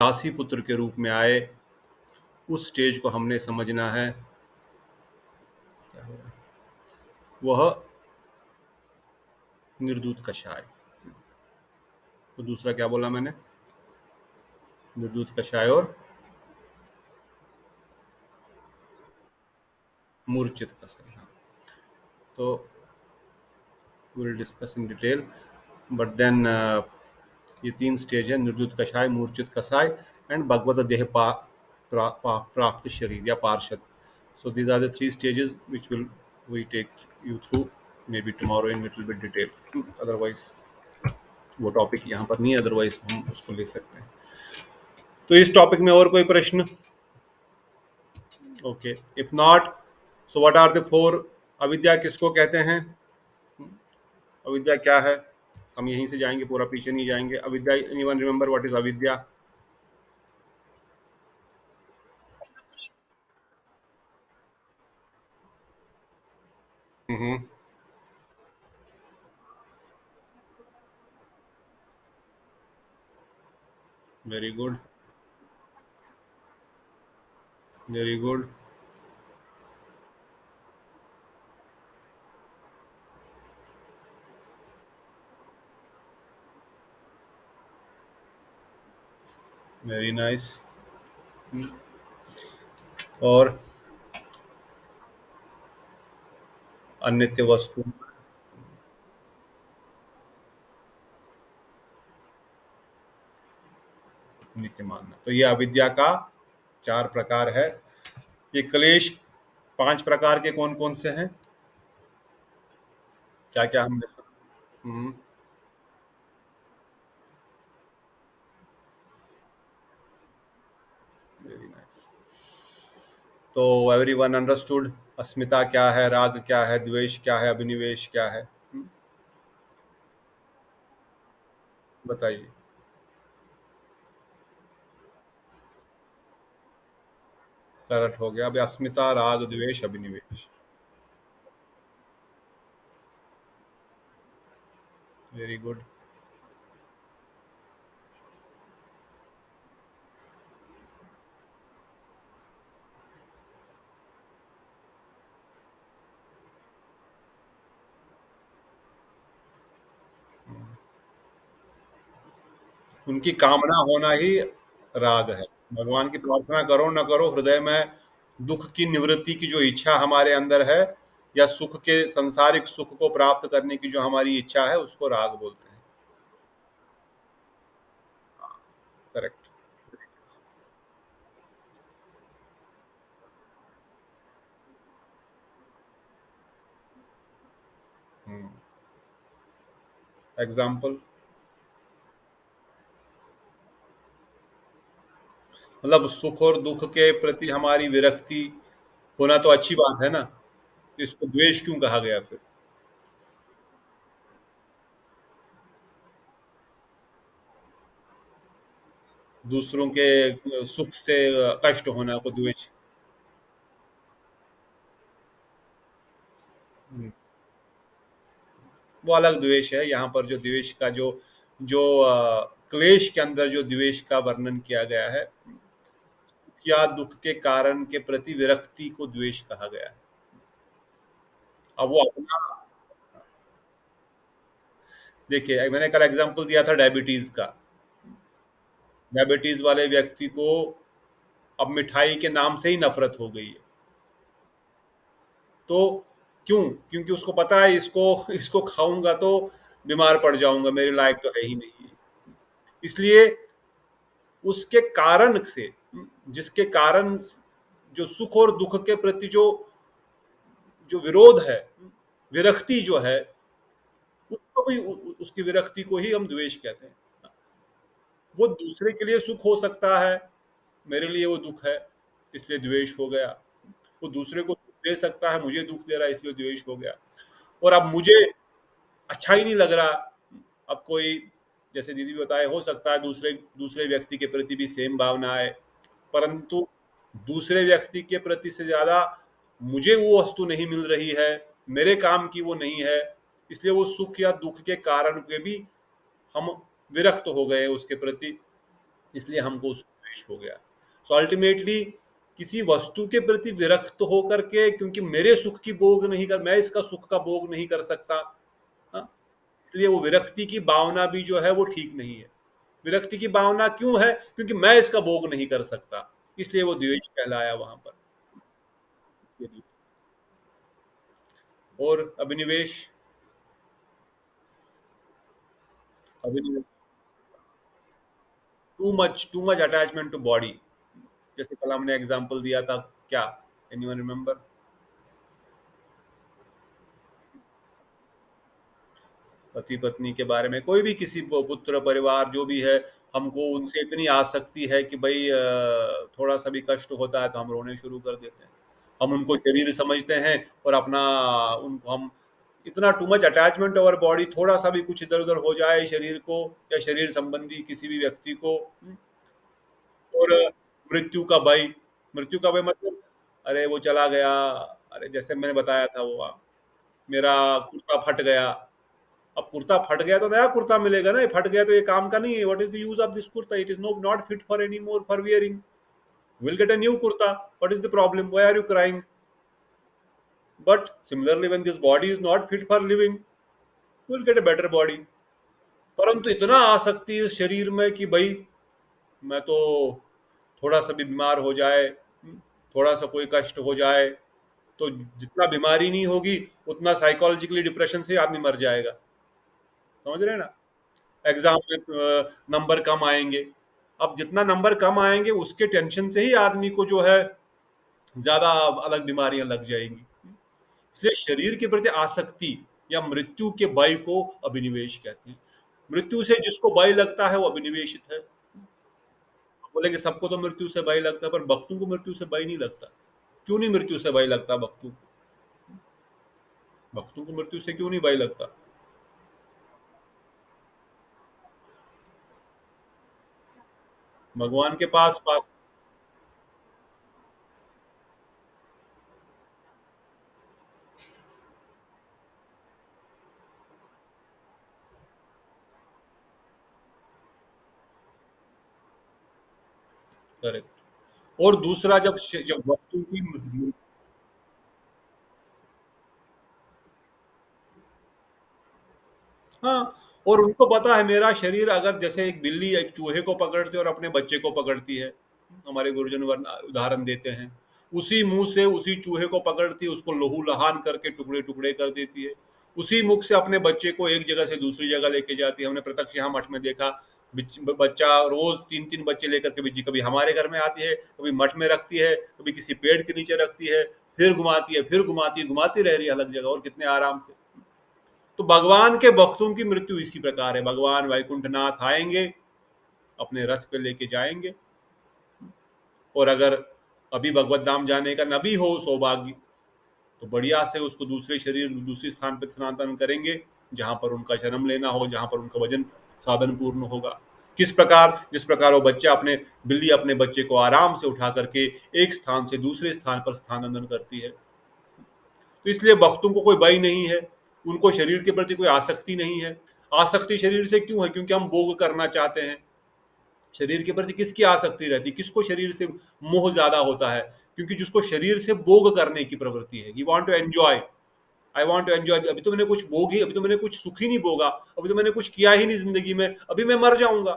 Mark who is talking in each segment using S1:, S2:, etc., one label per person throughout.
S1: दासी पुत्र के रूप में आए, उस स्टेज को हमने समझना है। क्या हो रहा है? वह निर्दूत कषाय। तो दूसरा क्या बोला मैंने? निर्दूत कषाय और मूर्छित कषाय। हाँ, तो will discuss in detail, but then ये 3 स्टेज है: निर्दूत कषाय, मूर्छित कषाय एंड भगवत देह प्राप्त शरीर या पार्षद. So these are the 3 stages which will we take you through maybe tomorrow in little bit detail. Otherwise वो टॉपिक यहाँ पर नहीं है, अदरवाइज हम उसको ले सकते हैं. तो इस टॉपिक में और कोई प्रश्न? Okay, if not, so what are the 4? अविद्या किसको कहते हैं? अविद्या क्या है? हम यहीं से जाएंगे, पूरा पीछे नहीं जाएंगे. अविद्या, एनीवन रिमेंबर व्हाट इज अविद्या? Very good, very good. Very nice. और अनित्य वस्तु, नित्य मानना. तो ये अविद्या का 4 प्रकार है. ये क्लेश 5 प्रकार के कौन कौन से हैं? क्या क्या हमने? Very nice. तो एवरीवन अंडरस्टूड अस्मिता क्या है, राग क्या है, द्वेष क्या है, अभिनिवेश क्या है? बताइए. करेक्ट हो गया. अब अस्मिता, राग, द्वेष, अभिनिवेश. Very good. उनकी कामना होना ही राग है. भगवान की प्रार्थना करो न करो, हृदय में दुख की निवृत्ति की जो इच्छा हमारे अंदर है, या सुख के, संसारिक सुख को प्राप्त करने की जो हमारी इच्छा है, उसको राग बोलते हैं. करेक्ट. एग्जाम्पल? मतलब सुख और दुख के प्रति हमारी विरक्ति होना तो अच्छी बात है ना, तो इसको द्वेष क्यों कहा गया फिर? दूसरों के सुख से कष्ट होना को द्वेष? वो अलग द्वेष है. यहाँ पर जो द्वेष का जो जो क्लेश के अंदर जो द्वेष का वर्णन किया गया है, या दुख के कारण के प्रति विरक्ति को द्वेष कहा गया है. अब वो अपना, देखिए मैंने कल एग्जांपल दिया था डायबिटीज का. डायबिटीज वाले व्यक्ति को अब मिठाई के नाम से ही नफरत हो गई है. तो क्यों? क्योंकि उसको पता है इसको इसको खाऊंगा तो बीमार पड़ जाऊंगा, मेरे लायक तो है ही नहीं. इसलिए उसके कारण से, जिसके कारण जो सुख और दुख के प्रति जो जो विरोध है, विरक्ति जो है, उसको भी उसकी विरक्ति को ही हम द्वेष कहते हैं. वो दूसरे के लिए सुख हो सकता है, मेरे लिए वो दुख है, इसलिए द्वेष हो गया. वो दूसरे को सुख दे सकता है, मुझे दुख दे रहा है, इसलिए द्वेष हो गया. और अब मुझे अच्छा ही नहीं लग रहा. अब कोई, जैसे दीदी बताए, हो सकता है दूसरे दूसरे व्यक्ति के प्रति भी सेम भावना है, परंतु दूसरे व्यक्ति के प्रति से ज्यादा मुझे वो वस्तु नहीं मिल रही है, मेरे काम की वो नहीं है, इसलिए वो सुख या दुख के कारण के भी हम विरक्त हो गए उसके प्रति, इसलिए हमको द्वेष हो गया। सो अल्टीमेटली किसी वस्तु के प्रति विरक्त होकर के, क्योंकि मेरे सुख की भोग नहीं कर, मैं इसका सुख का भोग नहीं कर सकता, हाँ, इसलिए वो विरक्ति की भावना भी जो है वो ठीक नहीं है। विरक्ति की भावना क्यों है? क्योंकि मैं इसका भोग नहीं कर सकता, इसलिए वो द्वेष कहलाया वहां पर। और अभिनिवेश, अभिनिवेश too much attachment to body. जैसे कल हमने एग्जांपल दिया था, क्या, एनीवन रिमेम्बर? पति पत्नी के बारे में, कोई भी किसी पुत्र परिवार जो भी है, हमको उनसे इतनी आसक्ति है कि भाई थोड़ा सा भी कष्ट होता है तो हम रोने शुरू कर देते हैं। हम उनको शरीर समझते हैं और अपना, उनको हम इतना to much attachment over body, थोड़ा सा भी कुछ इधर उधर हो जाए शरीर को या शरीर संबंधी किसी भी व्यक्ति को, और मृत्यु का भय, मृत्यु का भय मतलब, अरे वो चला गया, अरे जैसे मैंने बताया था वो, मेरा कुर्ता फट गया, अब कुर्ता फट गया तो नया कुर्ता मिलेगा ना, ये फट गया तो ये काम का नहीं है, what is the use of this kurta, it is no not fit for any more for wearing, will get a new kurta, what is the problem, why are you crying? But similarly when this body is not fit for living, will get a better body. परंतु इतना आसक्ति इस शरीर में कि भाई मैं तो थोड़ा सा भी बीमार हो जाए, थोड़ा सा कोई कष्ट हो जाए, तो जितना बीमारी नहीं होगी उतना साइकोलॉजिकली डिप्रेशन से आदमी मर जाएगा। समझ रहे हैं ना? एग्जाम में नंबर कम आएंगे, अब जितना नंबर कम आएंगे उसके टेंशन से ही आदमी को जो है ज्यादा अलग बीमारियां लग जाएंगी। इसलिए शरीर के प्रति आसक्ति या मृत्यु के भय को अभिनिवेश कहते हैं। मृत्यु से जिसको भय लगता है वो अभिनिवेशित है। बोलेंगे सबको तो मृत्यु से भय लगता है, पर भक्तों को मृत्यु से भय नहीं लगता। क्यों नहीं मृत्यु से भय लगता भक्तों को? भक्तों को मृत्यु से क्यों नहीं भय लगता? भगवान के पास पास करेक्ट। और दूसरा, जब भक्तों की, हाँ, और उनको पता है मेरा शरीर, अगर जैसे एक बिल्ली एक चूहे को पकड़ती है और अपने बच्चे को पकड़ती है, हमारे गुरुजन उदाहरण देते हैं, उसी मुंह से उसी चूहे को पकड़ती है, उसको लहू लहान करके टुकड़े टुकड़े कर देती है, उसी मुख से अपने बच्चे को एक जगह से दूसरी जगह लेके जाती है। हमने प्रत्यक्ष यहाँ मठ में देखा, बच्चा रोज तीन तीन बच्चे लेकर के बिज्जी कभी हमारे घर में आती है, कभी मठ में रखती है, कभी किसी पेड़ के नीचे रखती है, फिर घुमाती है, फिर घुमाती है, घुमाती रह रही है अलग जगह, और कितने आराम से। तो भगवान के भक्तों की मृत्यु इसी प्रकार है। भगवान वैकुंठनाथ आएंगे, अपने रथ पे लेके जाएंगे, और अगर अभी भगवत धाम जाने का न भी हो सौभाग्य, तो बढ़िया से उसको दूसरे शरीर दूसरे स्थान पर स्थानांतरण करेंगे, जहां पर उनका जन्म लेना हो, जहां पर उनका वजन साधन पूर्ण होगा। किस प्रकार, जिस प्रकार वो बच्चा अपने, बिल्ली अपने बच्चे को आराम से उठा करके एक स्थान से दूसरे स्थान पर स्थानांतरण करती है। तो इसलिए भक्तों को कोई भय नहीं है, उनको शरीर के प्रति कोई आसक्ति नहीं है। आसक्ति शरीर से क्यों है? क्योंकि हम भोग करना चाहते हैं। शरीर के प्रति किसकी आसक्ति रहती है? किसको शरीर से मोह ज्यादा होता है? क्योंकि जिसको शरीर से भोग करने की प्रवृत्ति है, he want to enjoy, I want to enjoy, अभी तो मैंने कुछ भोग ही, अभी तो मैंने कुछ सुख ही नहीं भोगा, अभी तो मैंने कुछ किया ही नहीं जिंदगी में, अभी मैं मर जाऊंगा।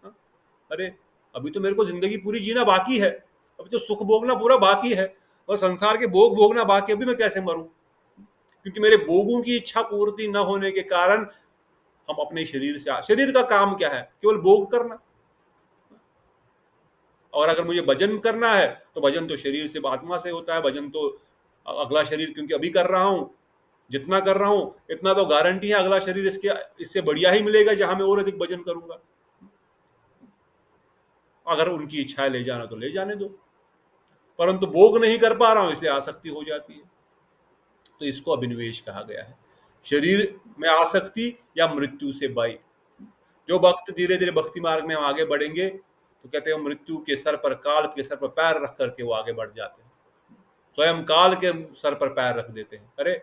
S1: हाँ? अरे, अभी तो मेरे को जिंदगी पूरी जीना बाकी है, अभी तो सुख भोगना पूरा बाकी है, और संसार के भोग भोगना बाकी, अभी मैं कैसे मरूं? क्योंकि मेरे भोगों की इच्छा पूर्ति न होने के कारण हम अपने शरीर से, शरीर का काम क्या है? केवल भोग करना। और अगर मुझे भजन करना है तो भजन तो शरीर से, आत्मा से होता है भजन तो। अगला शरीर क्योंकि अभी कर रहा हूं, जितना कर रहा हूं इतना तो गारंटी है अगला शरीर इसके इससे बढ़िया ही मिलेगा, जहां मैं और अधिक भजन करूंगा। अगर उनकी इच्छा है ले जाना तो ले जाने दो, परंतु भोग नहीं कर पा रहा हूं इसलिए आसक्ति हो जाती है। तो इसको अभिनिवेश कहा गया है। शरीर में आसक्ति या मृत्यु से भय। जो भक्त धीरे धीरे भक्ति मार्ग में हम आगे बढ़ेंगे तो कहते हैं मृत्यु के सर पर, काल के सर पर पैर रख करके वो आगे बढ़ जाते हैं, स्वयं काल के सर पर पैर रख देते हैं। अरे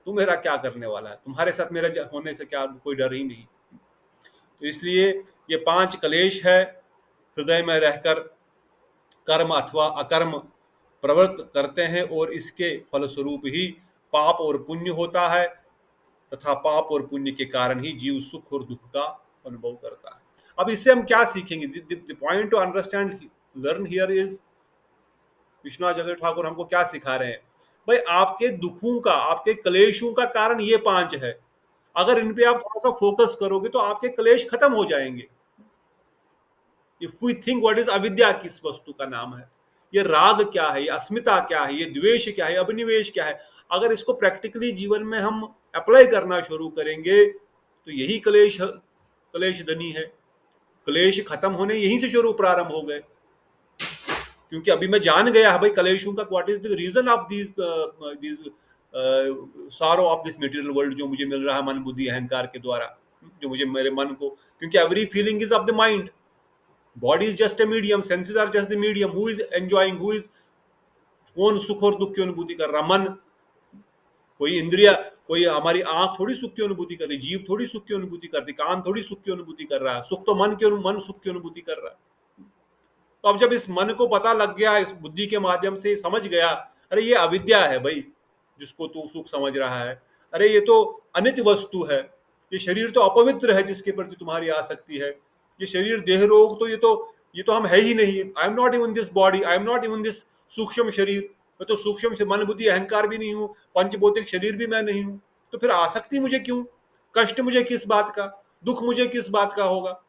S1: तू मेरा क्या करने वाला है, तुम्हारे साथ मेरा होने से क्या कोई डर ही नहीं। तो इसलिए ये पांच कलेश है, हृदय में रहकर कर्म अथवा अकर्म प्रवृत्त करते हैं, और इसके फलस्वरूप ही पाप और पुण्य होता है, तथा पाप और पुण्य के कारण ही जीव सुख और दुख का अनुभव करता है। अब इससे हम क्या सीखेंगे? The point to understand, learn here is, Vishwanath Chandra Thakur हमको क्या सिखा रहे हैं? भाई, आपके दुखों का, आपके क्लेशों का कारण ये पांच है। अगर इन पे आप थोड़ा सा फोकस करोगे तो आपके क्लेश खत्म हो जाएंगे। If we think, what is अविद्या, किस वस्तु का नाम है, ये राग क्या है, ये अस्मिता क्या है, ये द्वेष क्या है, अभिनिवेश क्या है, अगर इसको प्रैक्टिकली जीवन में हम अप्लाई करना शुरू करेंगे तो यही क्लेश धनी है। क्लेश खत्म होने यहीं से शुरू प्रारंभ हो गए, क्योंकि अभी मैं जान गया है भाई क्लेशों का, what is the reason of these sorrow of this material world, जो मुझे मिल रहा है मन बुद्धि अहंकार के द्वारा, जो मुझे मेरे मन को, क्योंकि every feeling is of the mind, body is just a medium, senses are just the medium, who is enjoying, who is, कौन सुख और दुख की अनुभूति कर रहा? मन। कोई इंद्रिया, कोई हमारी आंख थोड़ी सुख की अनुभूति कर रही, जीव थोड़ी सुख की अनुभूति करती, कान थोड़ी सुख की अनुभूति कर रहा है, सुख तो मन सुख की अनुभूति कर रहा है। तो अब जब इस मन को पता लग गया, इस बुद्धि के माध्यम से समझ गया, अरे ये अविद्या है भाई, जिसको तू सुख समझ रहा है, अरे ये तो अनित्य वस्तु है, ये शरीर तो अपवित्र है जिसके प्रति तुम्हारी आसक्ति है, ये शरीर देह रोग, तो ये तो हम है ही नहीं, I am not even this body, I am not even this सूक्ष्म शरीर, मैं तो सूक्ष्म से मन बुद्धि अहंकार भी नहीं हूँ, पंचभौतिक शरीर भी मैं नहीं हूँ, तो फिर आसक्ति मुझे क्यों, कष्ट मुझे किस बात का, दुख मुझे किस बात का होगा,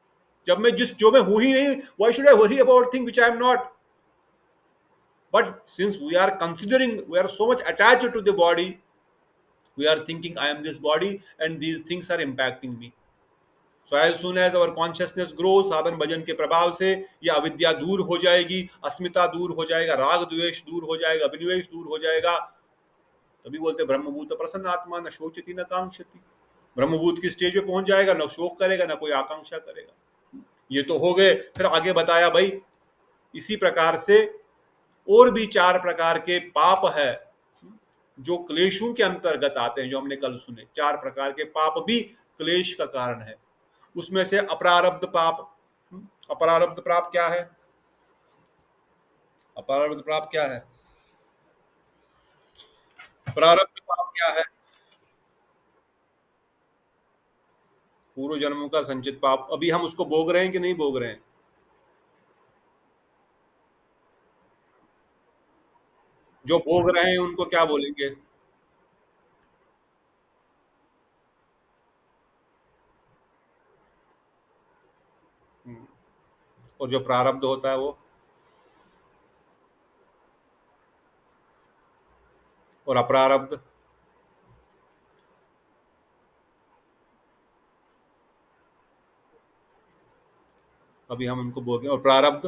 S1: जब मैं जो मैं हूं ही नहीं, why should I worry about thing which I am not? But since we are considering, we are so much attached to the body, we are thinking I am this body and these things are impacting me. So as soon as our consciousness grows, साधन भजन के प्रभाव से ये अविद्या दूर हो जाएगी, अस्मिता दूर हो जाएगा, राग द्वेष दूर हो जाएगा, अभिनिवेश दूर हो जाएगा। तभी बोलते ब्रह्मभूत प्रसन्न आत्मा, न शोचती न कांक्षति। ब्रह्मभूत की स्टेज पे पहुंच जाएगा, न शोक करेगा, न कोई आकांक्षा करेगा। ये तो हो गए। फिर आगे बताया भाई, इसी प्रकार से और भी 4 प्रकार के पाप है जो क्लेशों के अंतर्गत आते हैं, जो हमने कल सुने। 4 प्रकार के पाप भी क्लेश का कारण है। उसमें से अप्रारब्ध पाप। अप्रारब्ध पाप क्या है? अप्रारब्ध पाप क्या है? प्रारब्ध पाप क्या है? पूर्व जन्मों का संचित पाप। अभी हम उसको भोग रहे हैं कि नहीं भोग रहे हैं? जो भोग रहे हैं उनको क्या बोलेंगे? और जो प्रारब्ध होता है वो? और अप्रारब्ध? अभी हम उनको भोगे। और प्रारब्ध?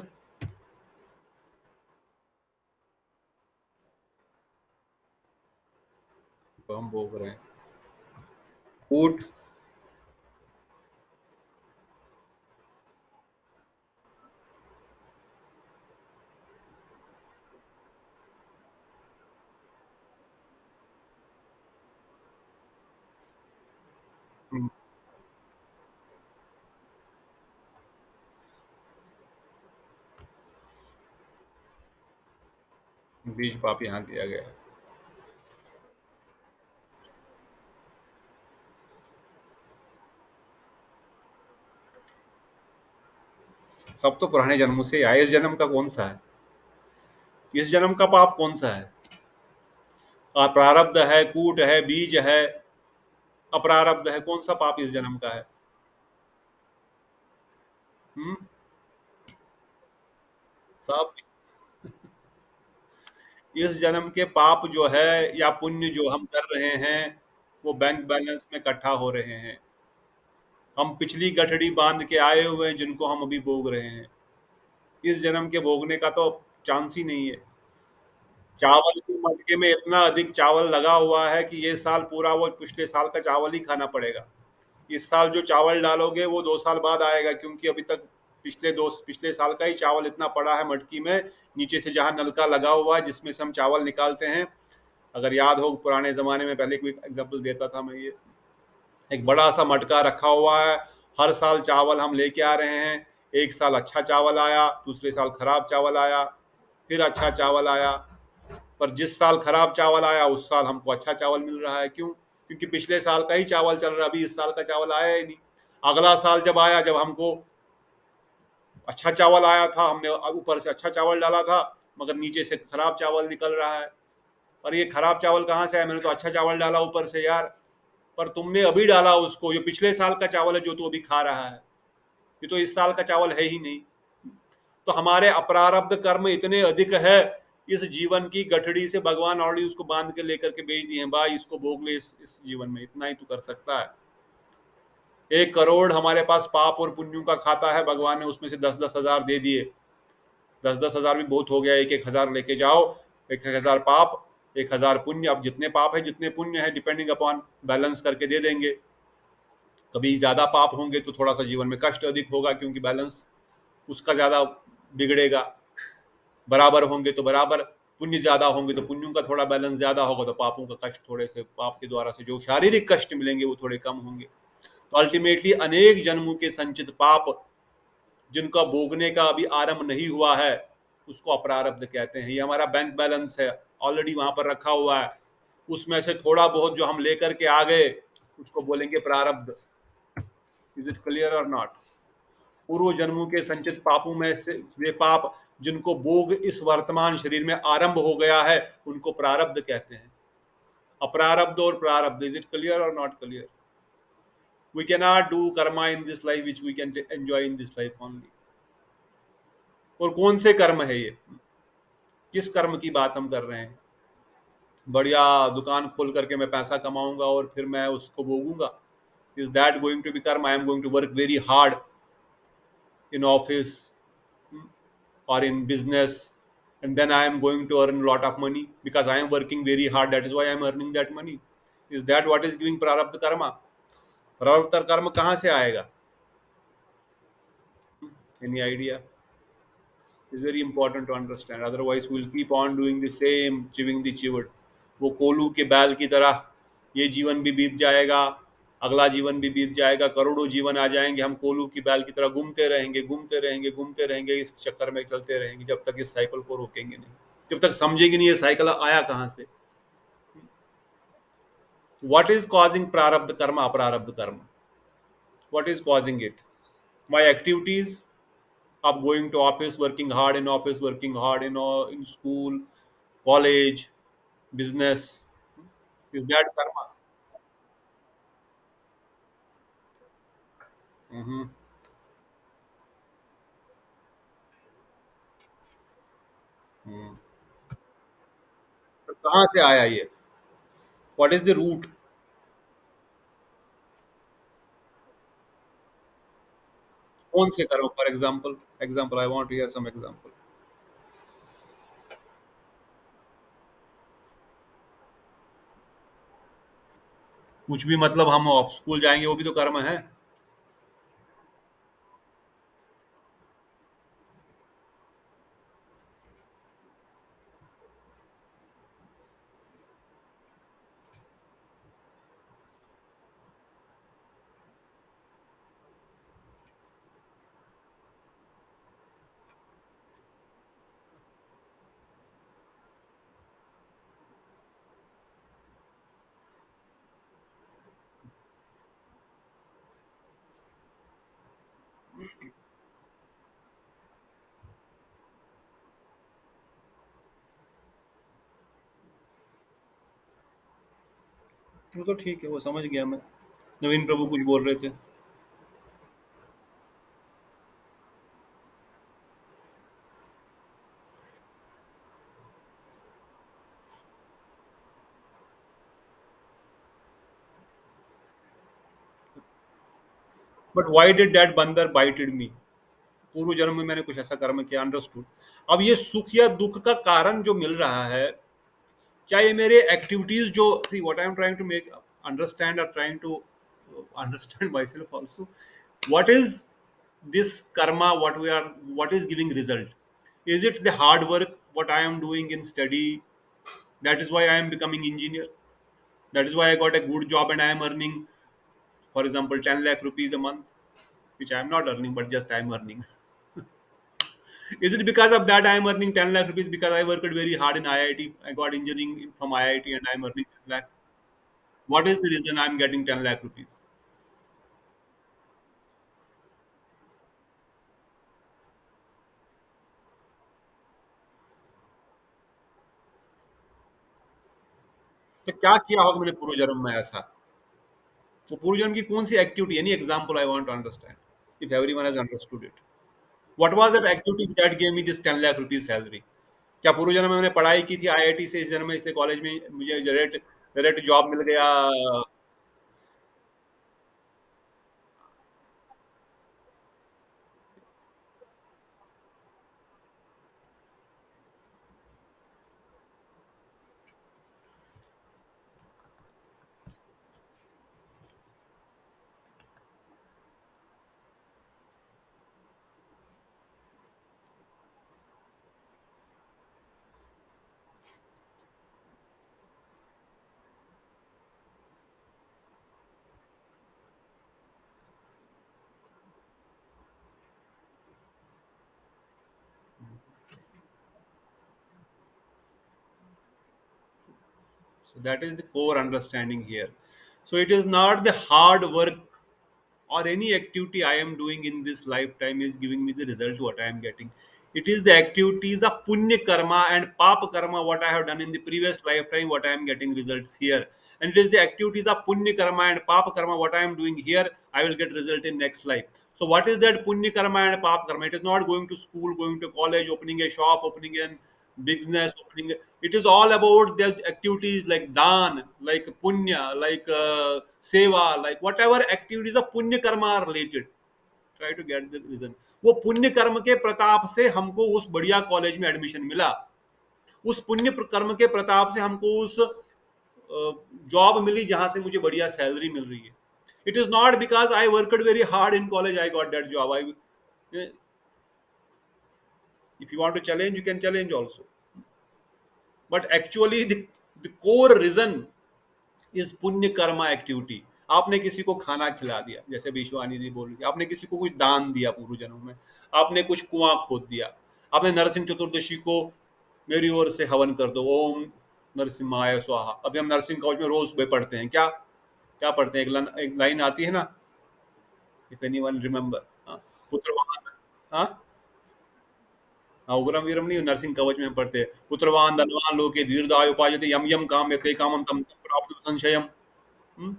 S1: तो हम भोग रहे हैं। कूट? बीज पाप यहाँ दिया गया है। सब तो पुराने जन्मों से आए, इस जन्म का कौन सा है? इस जन्म का पाप कौन सा है? प्रारब्ध है, कूट है, बीज है, अप्रारब्ध है, कौन सा पाप इस जन्म का है? हम्म? सब। इस जन्म के पाप जो है या पुण्य जो हम कर रहे हैं, वो बैंक बैलेंस में इकट्ठा हो रहे हैं। हम पिछली गठड़ी बांध के आए हुए हैं, जिनको हम अभी भोग रहे हैं। इस जन्म के भोगने का तो चांस ही नहीं है। चावल के मटके में इतना अधिक चावल लगा हुआ है कि ये साल पूरा वो पिछले साल का चावल ही खाना पड़ेगा। इस साल जो चावल डालोगे वो 2 साल बाद आएगा, क्योंकि अभी तक पिछले साल का ही चावल इतना पड़ा है मटकी में, नीचे से जहाँ नलका लगा हुआ है जिसमें से हम चावल निकालते हैं। अगर याद हो पुराने ज़माने में, पहले कोई एग्जाम्पल देता था मैं, ये एक बड़ा सा मटका रखा हुआ है, हर साल चावल हम लेके आ रहे हैं, एक साल अच्छा चावल आया, दूसरे साल खराब चावल आया, फिर अच्छा चावल आया। पर जिस साल खराब चावल आया उस साल हमको अच्छा चावल मिल रहा है। क्यों? क्योंकि पिछले साल का ही चावल चल रहा है, अभी इस साल का चावल आया ही नहीं। अगला साल जब आया, जब हमको अच्छा चावल आया था, हमने ऊपर से अच्छा चावल डाला था, मगर नीचे से खराब चावल निकल रहा है। और ये खराब चावल कहाँ से आया? मैंने तो अच्छा चावल डाला ऊपर से यार। पर तुमने अभी डाला उसको, ये पिछले साल का चावल है जो तू अभी खा रहा है, ये तो इस साल का चावल है ही नहीं। तो हमारे अप्रारब्ध कर्म इतने अधिक है, इस जीवन की गठड़ी से भगवान ऑलरेडी उसको बांध के लेकर के भेज दिए हैं, भाई इसको भोग ले, इस जीवन में इतना ही तू कर सकता है। 1 करोड़ हमारे पास पाप और पुण्यों का खाता है, भगवान ने उसमें से 10-10 हजार दे दिए। 10-10 हजार भी बहुत हो गया, 1-1 हजार लेके जाओ। 1-1 हजार पाप, 1 हजार पुण्य। अब जितने पाप है जितने पुण्य है, डिपेंडिंग अपॉन बैलेंस करके दे देंगे। कभी ज्यादा पाप होंगे तो थोड़ा सा जीवन में कष्ट अधिक होगा, क्योंकि बैलेंस उसका ज्यादा बिगड़ेगा। बराबर होंगे तो बराबर, पुण्य ज्यादा होंगे तो पुण्यों का थोड़ा बैलेंस ज्यादा होगा, तो पापों का कष्ट थोड़े से, पाप के द्वारा से जो शारीरिक कष्ट मिलेंगे वो थोड़े कम होंगे। तो अल्टीमेटली अनेक जन्मों के संचित पाप, जिनका भोगने का अभी आरंभ नहीं हुआ है, उसको अप्रारब्ध कहते हैं। ये हमारा बैंक बैलेंस है, ऑलरेडी वहां पर रखा हुआ है। उसमें से थोड़ा बहुत जो हम लेकर के आ गए, उसको बोलेंगे प्रारब्ध। इज इट क्लियर और नॉट? पूर्व जन्मों के संचित पापों में से वे पाप जिनको भोग इस वर्तमान शरीर में आरंभ हो गया है, उनको प्रारब्ध कहते हैं। अप्रारब्ध और प्रारब्ध, इज इट क्लियर और not clear? We can not do karma in this life which we can enjoy in this life only. और कौन से कर्म है ये? किस कर्म की बात हम कर रहे हैं? बढ़िया दुकान खोल करके मैं पैसा कमाऊंगा और फिर मैं उसको भोगूंगा? Is that going to be karma? I am going to work very hard in office, or in business, and then I am going to earn a lot of money because I am working very hard, that is why I am earning that money. Is that what is giving prarabdha karma? Prarabdha karma कहाँ से आएगा? Any idea? It's very important to understand, otherwise we'll keep on doing the same, chewing the chewed. वो कोलू के बैल की तरह ये जीवन भी बीत जाएगा, अगला जीवन भी बीत जाएगा, करोड़ों जीवन आ जाएंगे, हम कोलू की बैल की तरह घूमते रहेंगे, घूमते रहेंगे, घूमते रहेंगे, इस चक्कर में चलते रहेंगे, जब तक इस साइकिल को रोकेंगे नहीं, जब तक समझेंगे नहीं ये साइकिल आया कहाँ से। व्हाट इज कॉजिंग प्रारब्ध कर्म, अप्रारब्ध कर्म? What is causing it? My activities of going to office, working hard in office, working hard in school, college, business. Is that karma? Mm-hmm. Hmm. तो कहाँ से आया ये? What is the root? कौन से कर्म? For example, example I want to hear some example. कुछ भी मतलब, हम स्कूल जाएंगे वो भी तो कर्म है। वो तो ठीक है, वो समझ गया मैं। नवीन प्रभु कुछ बोल रहे थे। बट व्हाई डिड दैट बंदर बाइटेड मी? पूर्व जन्म में मैंने कुछ ऐसा कर्म किया, अंडरस्टूड। अब ये सुख या दुख का कारण जो मिल रहा है, क्या ये मेरे एक्टिविटीज जो, see what I am trying to make understand, और trying to understand myself also, what is this karma, what is giving result? Is it the hard work what I am doing in study? That is why I am becoming engineer. That is why I got a good job and I am earning, for example, 10 lakh rupees a month. which I am not earning, but just I am earning. Is it because of that I am earning 10 lakh rupees because I worked very hard in IIT? I got engineering from IIT and I am earning 10 lakh. What is the reason I am getting 10 lakh rupees? तो क्या किया होगा मैंने पूर्व जन्म में ऐसा? तो पूर्व जन्म की कौन सी activity? Any example I want to understand if everyone has understood it. What was that activity that gave me this 10 lakh rupees salary? क्या पूर्व जन्म में मैंने पढ़ाई की थी आईआईटी से, इस जन्म में इसलिए कॉलेज में मुझे डायरेक्ट डायरेक्ट जॉब मिल गया? So that is the core understanding here. So it is not the hard work or any activity I am doing in this lifetime is giving me the result what I am getting. It is the activities of punya karma and papa karma what I have done in the previous lifetime what I am getting results here. And it is the activities of punya karma and papa karma what I am doing here I will get result in next life. So what is that punya karma and papa karma? It is not going to school, going to college, opening a shop, opening an business, opening. It is all about the activities like dan, like punya, like seva, like whatever activities of punya karma are related. Try to get the reason. वो पुण्य कर्म के प्रताप से हमको उस बढ़िया college में admission मिला. उस पुण्य कर्म के प्रताप से हमको उस जॉब मिली जहां से मुझे बढ़िया सैलरी मिल रही है. It is not because I worked very hard in college I got that job. I If you want to challenge, you can challenge also. But actually, the core reason is पुण्य Karma activity. आपने किसी को खाना खिला दिया, जैसे विश्वानी दी बोल रही, आपने किसी को कुछ दान दिया पूर्व जन्म में, आपने कुछ कुआं खोद दिया, आपने नरसिंह चतुर्दशी को मेरी ओर से हवन कर दो, ओम नरसिम्हाय स्वाहा. अभी हम नरसिंह कवच में रोज सुबह पढ़ते हैं. क्या क्या पढ़ते हैं? एक लाइन आती है ना, इफ एनीवन रिमेंबर. पुत्रवान. हाँ, उग्रम वीरम नहीं, नरसिंह कवच में हम पढ़ते हैं, पुत्रवान धनवान लोके दीर्घायु उपायते यम यम काम यते कामं तम तम प्राप्त संशयम. Hmm?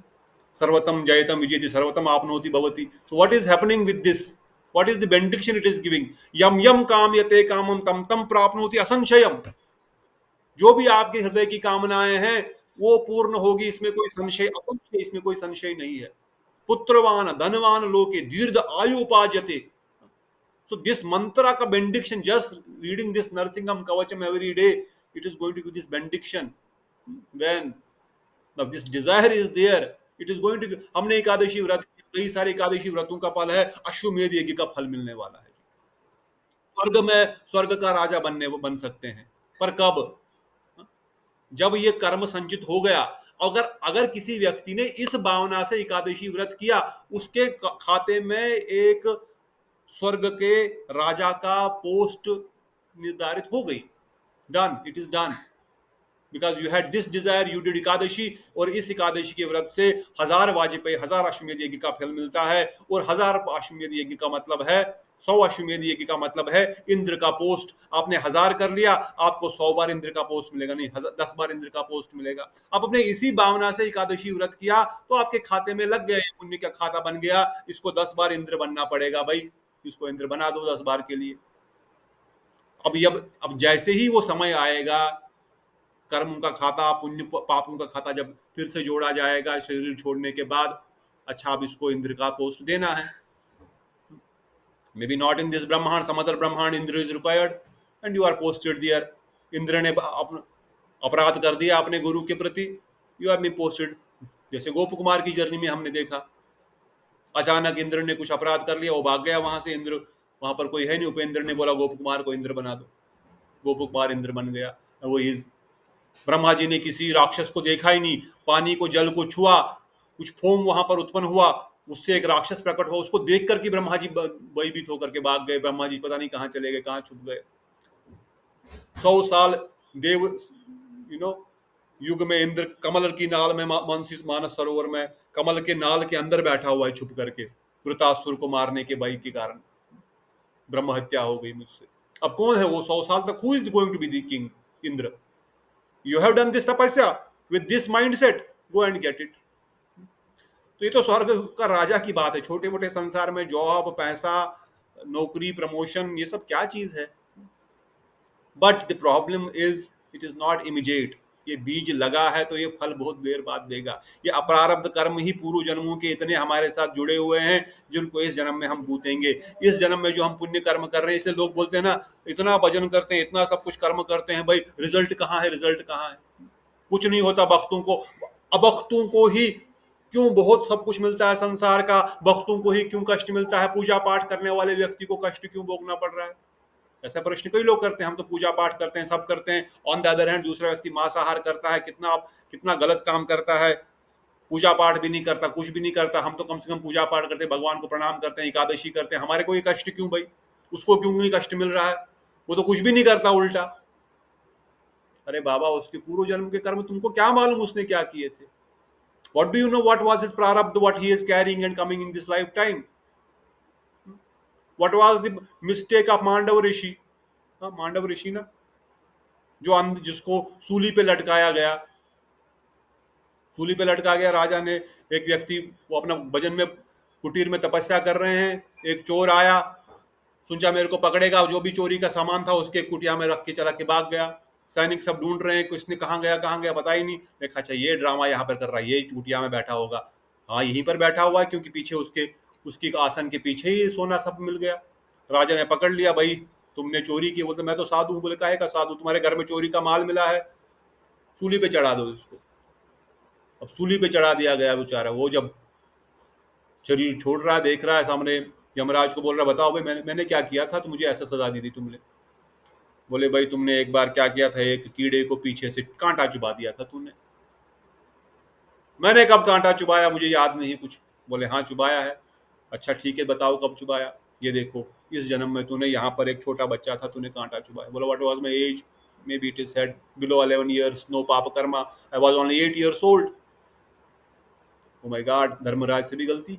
S1: Sarvatam jayatam vijayati sarvatam apnoti bhavati. So what is happening with this? What is the benediction it is giving? Yam yam kamyate kamam tam tam prapnoti asanshayam. जो भी आपके हृदय की कामनाएं हैं वो पूर्ण होगी, इसमें कोई संशय, असंशय, इसमें कोई संशय नहीं है. पुत्रवान धनवान लोके दीर्घ आयु उपाजते. So this mantra ka benediction, just reading this Narsingam Kavacham every day, it is going to give this benediction. When now this desire is there, it is going to. हमने एकादशी व्रत, कई सारे एकादशी व्रतों का फल है, अश्वमेध यज्ञ का फल मिलने वाला है. स्वर्ग में स्वर्ग का राजा बन सकते हैं, पर कब? जब ये कर्म संचित हो गया. अगर अगर किसी व्यक्ति ने इस भावना से एकादशी व्रत किया, उसके खाते में एक स्वर्ग के राजा का पोस्ट निर्धारित हो गई. Done, it is done. Because you had this desire, you did Ekadashi, और इस एकादशी के व्रत से 1000 वाजपेयी 1000 अश्वमेध यज्ञ का फल मिलता है. और 1000 अश्वमेध यज्ञ का मतलब है 100 अश्वमेध यज्ञ का मतलब है इंद्र का पोस्ट. आपने 1000 कर लिया, आपको 100 बार इंद्र का पोस्ट मिलेगा, नहीं 10 बार इंद्र का पोस्ट मिलेगा. आप अपने इसी भावना से एकादशी व्रत किया तो आपके खाते में लग गया, पुण्य का खाता बन गया. इसको 10 बार इंद्र बनना पड़ेगा भाई, इसको इंद्र बना दो 10 बार के लिए. अब जैसे ही वो समय आएगा, कर्म का खाता, पुण्य पापों का खाता जब फिर से जोड़ा जाएगा शरीर छोड़ने के बाद, अच्छा अब इसको इंद्र का पोस्ट देना है. Maybe not in this ब्रह्मांड, सम अदर ब्रह्मांड Indra is required and you are posted there. Indra ने अपराध कर दिया अपने गुरु के प्रति, यू आर बीन पोस्टेड. जैसे गोप कुमार की जर्नी में हमने देखा, अचानक इंद्र ने कुछ अपराध कर लिया, वो भाग गया वहां से. इंद्र वहां पर कोई है नहीं, उपेंद्र ने बोला गोप कुमार को इंद्र बना दो, गोप कुमार इंद्र बन गया. वो इज ब्रह्मा जी ने किसी राक्षस को देखा ही नहीं, पानी को जल को छुआ, कुछ फोम वहां पर उत्पन्न हुआ, उससे एक राक्षस प्रकट हो, उसको देख करके ब्रह्मा जी भयभीत होकर के भाग गए। ब्रह्मा जी पता नहीं कहाँ चले गए, कहाँ छुप गए। 100 साल देव युग में इंद्र कमल की नाल में मानस सरोवर में कमल के नाल के अंदर बैठा हुआ है छुप करके, वृतासुर को मारने के भय के कारण ब्रह्म हत्या हो गई मुझसे। अब कौन है वो 100 साल तक? Who is going to be the king? Indra. You have done this tapasya with this mindset, go and get it. तो ये तो स्वर्ग का राजा की बात है। छोटे मोटे संसार में जॉब, पैसा, नौकरी, प्रमोशन, ये सब क्या चीज है? But the problem is it is not immediate. ये बीज लगा है तो ये फल बहुत देर बाद देगा। ये अप्रारब्ध कर्म ही पूर्व जन्मों के इतने हमारे साथ जुड़े हुए हैं जिनको इस जन्म में हम बूतेंगे। इस जन्म में जो हम पुण्य कर्म कर रहे हैं, इसलिए लोग बोलते हैं ना, इतना भजन करते हैं, इतना सब कुछ कर्म करते हैं, भाई रिजल्ट कहाँ है? रिजल्ट कहाँ है? कुछ नहीं होता भक्तों को। अभक्तों को ही क्यों बहुत सब कुछ मिलता है संसार का, भक्तों को ही क्यों कष्ट मिलता है? पूजा पाठ करने वाले व्यक्ति को कष्ट क्यों भोगना पड़ रहा है? ऐसा प्रश्न कई लोग करते हैं। हम तो पूजा पाठ करते हैं, सब करते हैं, ऑन द अदर हैंड दूसरा व्यक्ति मांसाहार करता है, कितना कितना गलत काम करता है, पूजा पाठ भी नहीं करता, कुछ भी नहीं करता। हम तो कम से कम पूजा पाठ करते हैं, भगवान को प्रणाम करते हैं, एकादशी करते हैं। हमारे को ये कष्ट क्यों भाई? उसको क्यों नहीं कष्ट मिल रहा है? वो तो कुछ भी नहीं करता, उल्टा। अरे बाबा, उसके पूर्व जन्म के कर्म तुमको क्या मालूम उसने क्या किए थे? What do you know what was his prarabdha, what he is carrying and coming in this lifetime? What was the mistake of Mandav ऋषि? हाँ, मांडव ऋषि ना, जो जिसको सूली पे लटकाया गया। सूली पे लटका गया राजा ने। एक व्यक्ति, वो अपना भजन में कुटीर में तपस्या कर रहे हैं, एक चोर आया, सुनचा मेरे को पकड़ेगा, जो भी चोरी का सामान था उसके कुटिया में रख के चला के भाग गया। सैनिक सब ढूंढ रहे हैं, किसने कहाँ गया पता ही नहीं। देखा, अच्छा ये ड्रामा यहाँ पर कर रहा है, यही कुटिया में बैठा होगा। हाँ, यहीं पर बैठा हुआ है, क्योंकि पीछे उसकी आसन के पीछे ही सोना सब मिल गया। राजा ने पकड़ लिया, भाई तुमने चोरी की। बोलते मैं तो साधु हूँ। बोले काहे का साधु? तुम्हारे घर में चोरी का माल मिला है, सूली पे चढ़ा दो इसको। अब सूली पे चढ़ा दिया गया बेचारा। वो जब शरीर छोड़ रहा है, देख रहा है सामने, यमराज को बोल रहा, बताओ भाई मैंने क्या किया था तो मुझे ऐसा सजा दी थी तुमने? बोले भाई तुमने एक बार क्या किया था, एक कीड़े को पीछे से कांटा चुबा दिया था तूने। मैंने कब कांटा चुबाया? मुझे याद नहीं कुछ। बोले हाँ चुबाया है। अच्छा ठीक है, बताओ कब चुबाया? ये देखो, इस जन्म में तूने यहाँ पर एक छोटा बच्चा था, तूने कांटा चुबाया। बोला what was my age? May be it is said below 11 years, no paap karma, I was only 8 years old. Oh my god, Dharmaraj से भी गलती।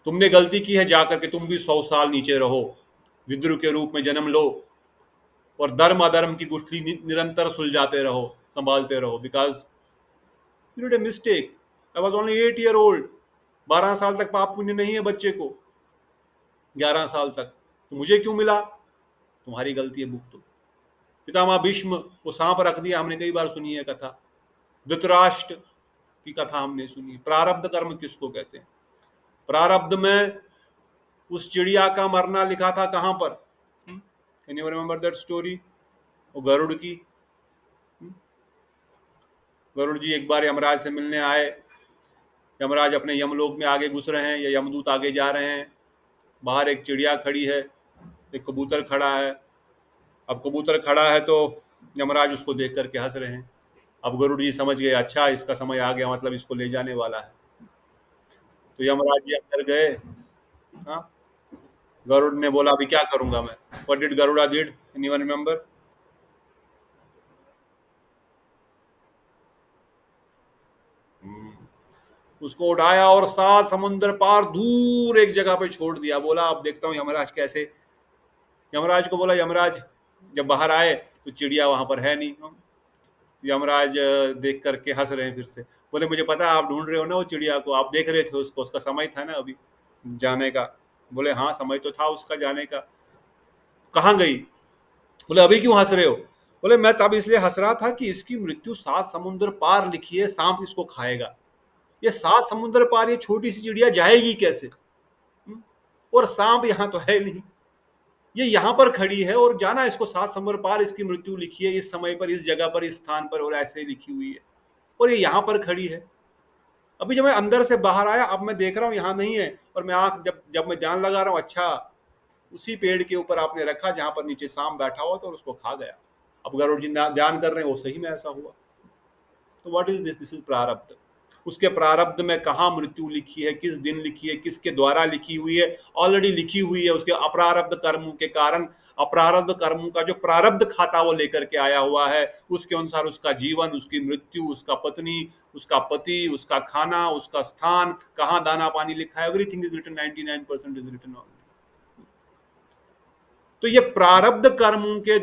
S1: तुमने गलती की है, जाकर के तुम भी 100 साल नीचे रहो, विद्रु के रूप में जन्म लो, और धर्म अधर्म की गुठली निरंतर सुलझाते रहो, संभालते रहो। Because you did a mistake, I was only 8 year old. 12 साल तक पाप पुण्य नहीं है बच्चे को, 11 साल तक। तो मुझे क्यों मिला? तुम्हारी गलती है, भुगतो। पितामह भीष्म को सांप रख दिया, हमने कई बार सुनी है कथा। धृतराष्ट्र की कथा हमने सुनी। प्रारब्ध कर्म किसको कहते हैं? प्रारब्ध में उस चिड़िया का मरना लिखा था कहां पर? Can you remember that story? वो गरुड़ की। गरुड़ जी एक बार यमराज से मिलने आए। यमराज अपने यमलोक में आगे घुस रहे हैं, या यमदूत आगे जा रहे हैं। बाहर एक चिड़िया खड़ी है, एक कबूतर खड़ा है। अब कबूतर खड़ा है तो यमराज उसको देख करके हंस रहे हैं। अब गरुड़ जी समझ गए, अच्छा इसका समय आ गया, मतलब इसको ले जाने वाला है। तो यमराज जी अंदर गए। हाँ, गरुड़ ने बोला अभी क्या करूंगा मैं? What did Garuda did? Anyone remember? उसको उठाया और 7 समुंदर पार दूर एक जगह पे छोड़ दिया। बोला अब देखता हूँ यमराज कैसे। यमराज को बोला, यमराज जब बाहर आए तो चिड़िया वहां पर है नहीं। यमराज देख करके हंस रहे हैं फिर से। बोले मुझे पता है आप ढूंढ रहे हो ना वो चिड़िया को, आप देख रहे थे उसको, उसका समय था ना अभी जाने का। बोले हाँ समय तो था उसका जाने का। कहाँ गई? बोले अभी क्यों हंस रहे हो? बोले मैं तब इसलिए हंस रहा था कि इसकी मृत्यु 7 समुद्र पार लिखी है, सांप इसको खाएगा। ये 7 समुद्र पार ये छोटी सी चिड़िया जाएगी कैसे? और सांप यहाँ तो है नहीं, ये यहाँ पर खड़ी है, और जाना इसको 7 समुद्र पार, इसकी मृत्यु लिखी है इस समय पर, इस जगह पर, इस स्थान पर, और ऐसे लिखी हुई है, और ये यहाँ पर खड़ी है। अभी जब मैं अंदर से बाहर आया, अब मैं देख रहा हूँ यहाँ नहीं है, और मैं आंख जब जब मैं ध्यान लगा रहा हूँ, अच्छा उसी पेड़ के ऊपर आपने रखा जहां पर नीचे सांप बैठा हुआ था, और उसको खा गया। अब गरुड़ जी ध्यान कर रहे हैं, वो सही में ऐसा हुआ। तो what is this? This is प्रारब्ध। उसके प्रारब्ध में कहाँ मृत्यु लिखी है, किस दिन लिखी है, किसके द्वारा लिखी हुई है, ऑलरेडी लिखी हुई है। उसके अप्रारब्ध कर्मों के कारण अप्रारब्ध कर्मों का जो प्रारब्ध खाता वो लेकर के आया हुआ है, उसके अनुसार उसका जीवन, उसकी मृत्यु, उसका पत्नी, उसका पति, उसका खाना, उसका स्थान, कहाँ दाना पानी लिखा है, everything is written, 99% is written on. तो ये प्रारब्ध कर्मों के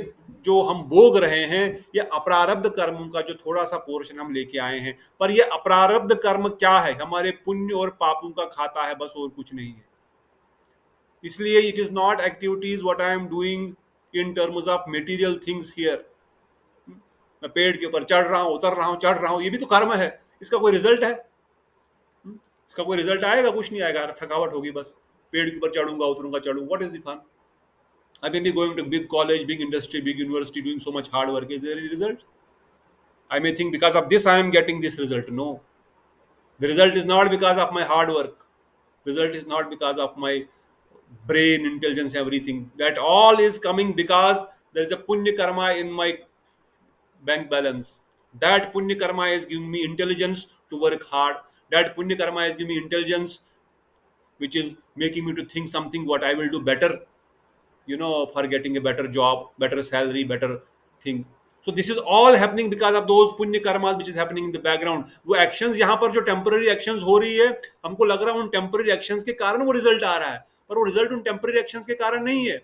S1: जो हम भोग रहे हैं, ये अप्रारब्ध कर्मों का जो थोड़ा सा पोर्शन हम लेके आए हैं। पर ये अप्रारब्ध कर्म क्या है? हमारे पुण्य और पापों का खाता है, बस और कुछ नहीं है। इसलिए it is not activities what I am doing in terms of material things here. मैं पेड़ के ऊपर चढ़ रहा हूं, उतर रहा हूं, चढ़ रहा हूं, ये भी तो कर्म है। इसका कोई रिजल्ट है? इसका कोई रिजल्ट आएगा? कुछ नहीं आएगा, थकावट होगी बस। पेड़ के ऊपर चढ़ूंगा, उतरूंगा, चढ़ूंगा, what is the fun? I may be going to big college, big industry, big university, doing so much hard work. Is there any result? I may think because of this I am getting this result. No, the result is not because of my hard work. Result is not because of my brain, intelligence, everything. That all is coming because there is a punya karma in my bank balance. That punya karma is giving me intelligence to work hard. That punya karma is giving me intelligence, which is making me to think something what I will do better, for getting a better job, better salary, better thing. So this is all happening because of those punya karmas which is happening in the background. वो actions यहाँ पर जो temporary actions हो रही है, हमको लग रहा है उन temporary actions के कारण वो result आ रहा है, पर वो result उन temporary actions के कारण नहीं है।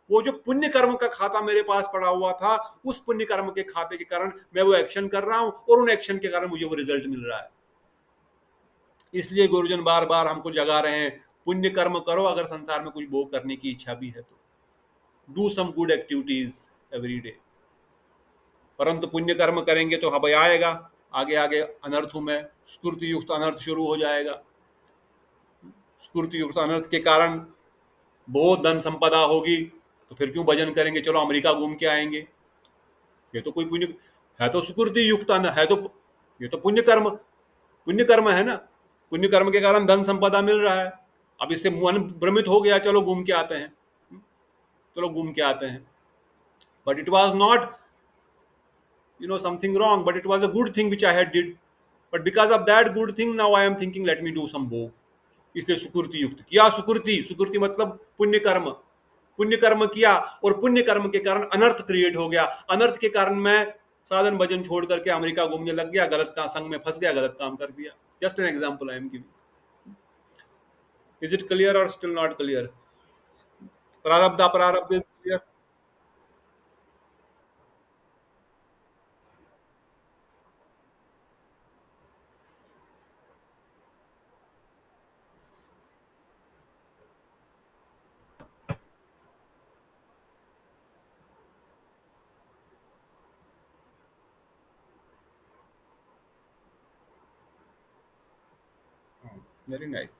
S1: वो जो पुण्य कर्म का खाता मेरे पास पड़ा हुआ था, उस पुण्य कर्म के खाते के कारण मैं वो एक्शन कर रहा हूं और उन एक्शन के कारण मुझे वो रिजल्ट मिल रहा है। इसलिए गुरुजन बार बार हमको जगा रहे हैं, पुण्य कर्म करो अगर संसार में कुछ भोग करने की इच्छा भी है तो। Do some good activities every day. परंतु पुण्य कर्म करेंगे तो हमें आएगा आगे आगे अनर्थों में, स्फूर्ति युक्त अनर्थ शुरू हो जाएगा। स्फूर्ति युक्त अनर्थ के कारण बहुत धन संपदा होगी, तो फिर क्यों भजन करेंगे, चलो अमेरिका घूम के आएंगे। ये तो कोई पुण्य है, तो सुकृति युक्त है, तो ये तो पुण्य कर्म है ना। पुण्य कर्म के कारण धन संपदा मिल रहा है। अब इससे मन भ्रमित हो गया, चलो घूम के आते हैं, चलो घूम के आते हैं। But it was not something wrong, but it was a good thing which I had did. But because of that good thing, now I am thinking let me do some भोग। इसलिए सुकृति युक्त किया। सुकृति मतलब पुण्य कर्म। पुण्य कर्म किया और पुण्य कर्म के कारण अनर्थ क्रिएट हो गया। अनर्थ के कारण मैं साधन भजन छोड़ करके अमेरिका घूमने लग गया, गलत का संग में फंस गया, गलत काम कर दिया। Just an example I am giving. Is it clear और स्टिल नॉट क्लियर? प्रारब्ध अप्रारब्ध इज क्लियर? Very nice.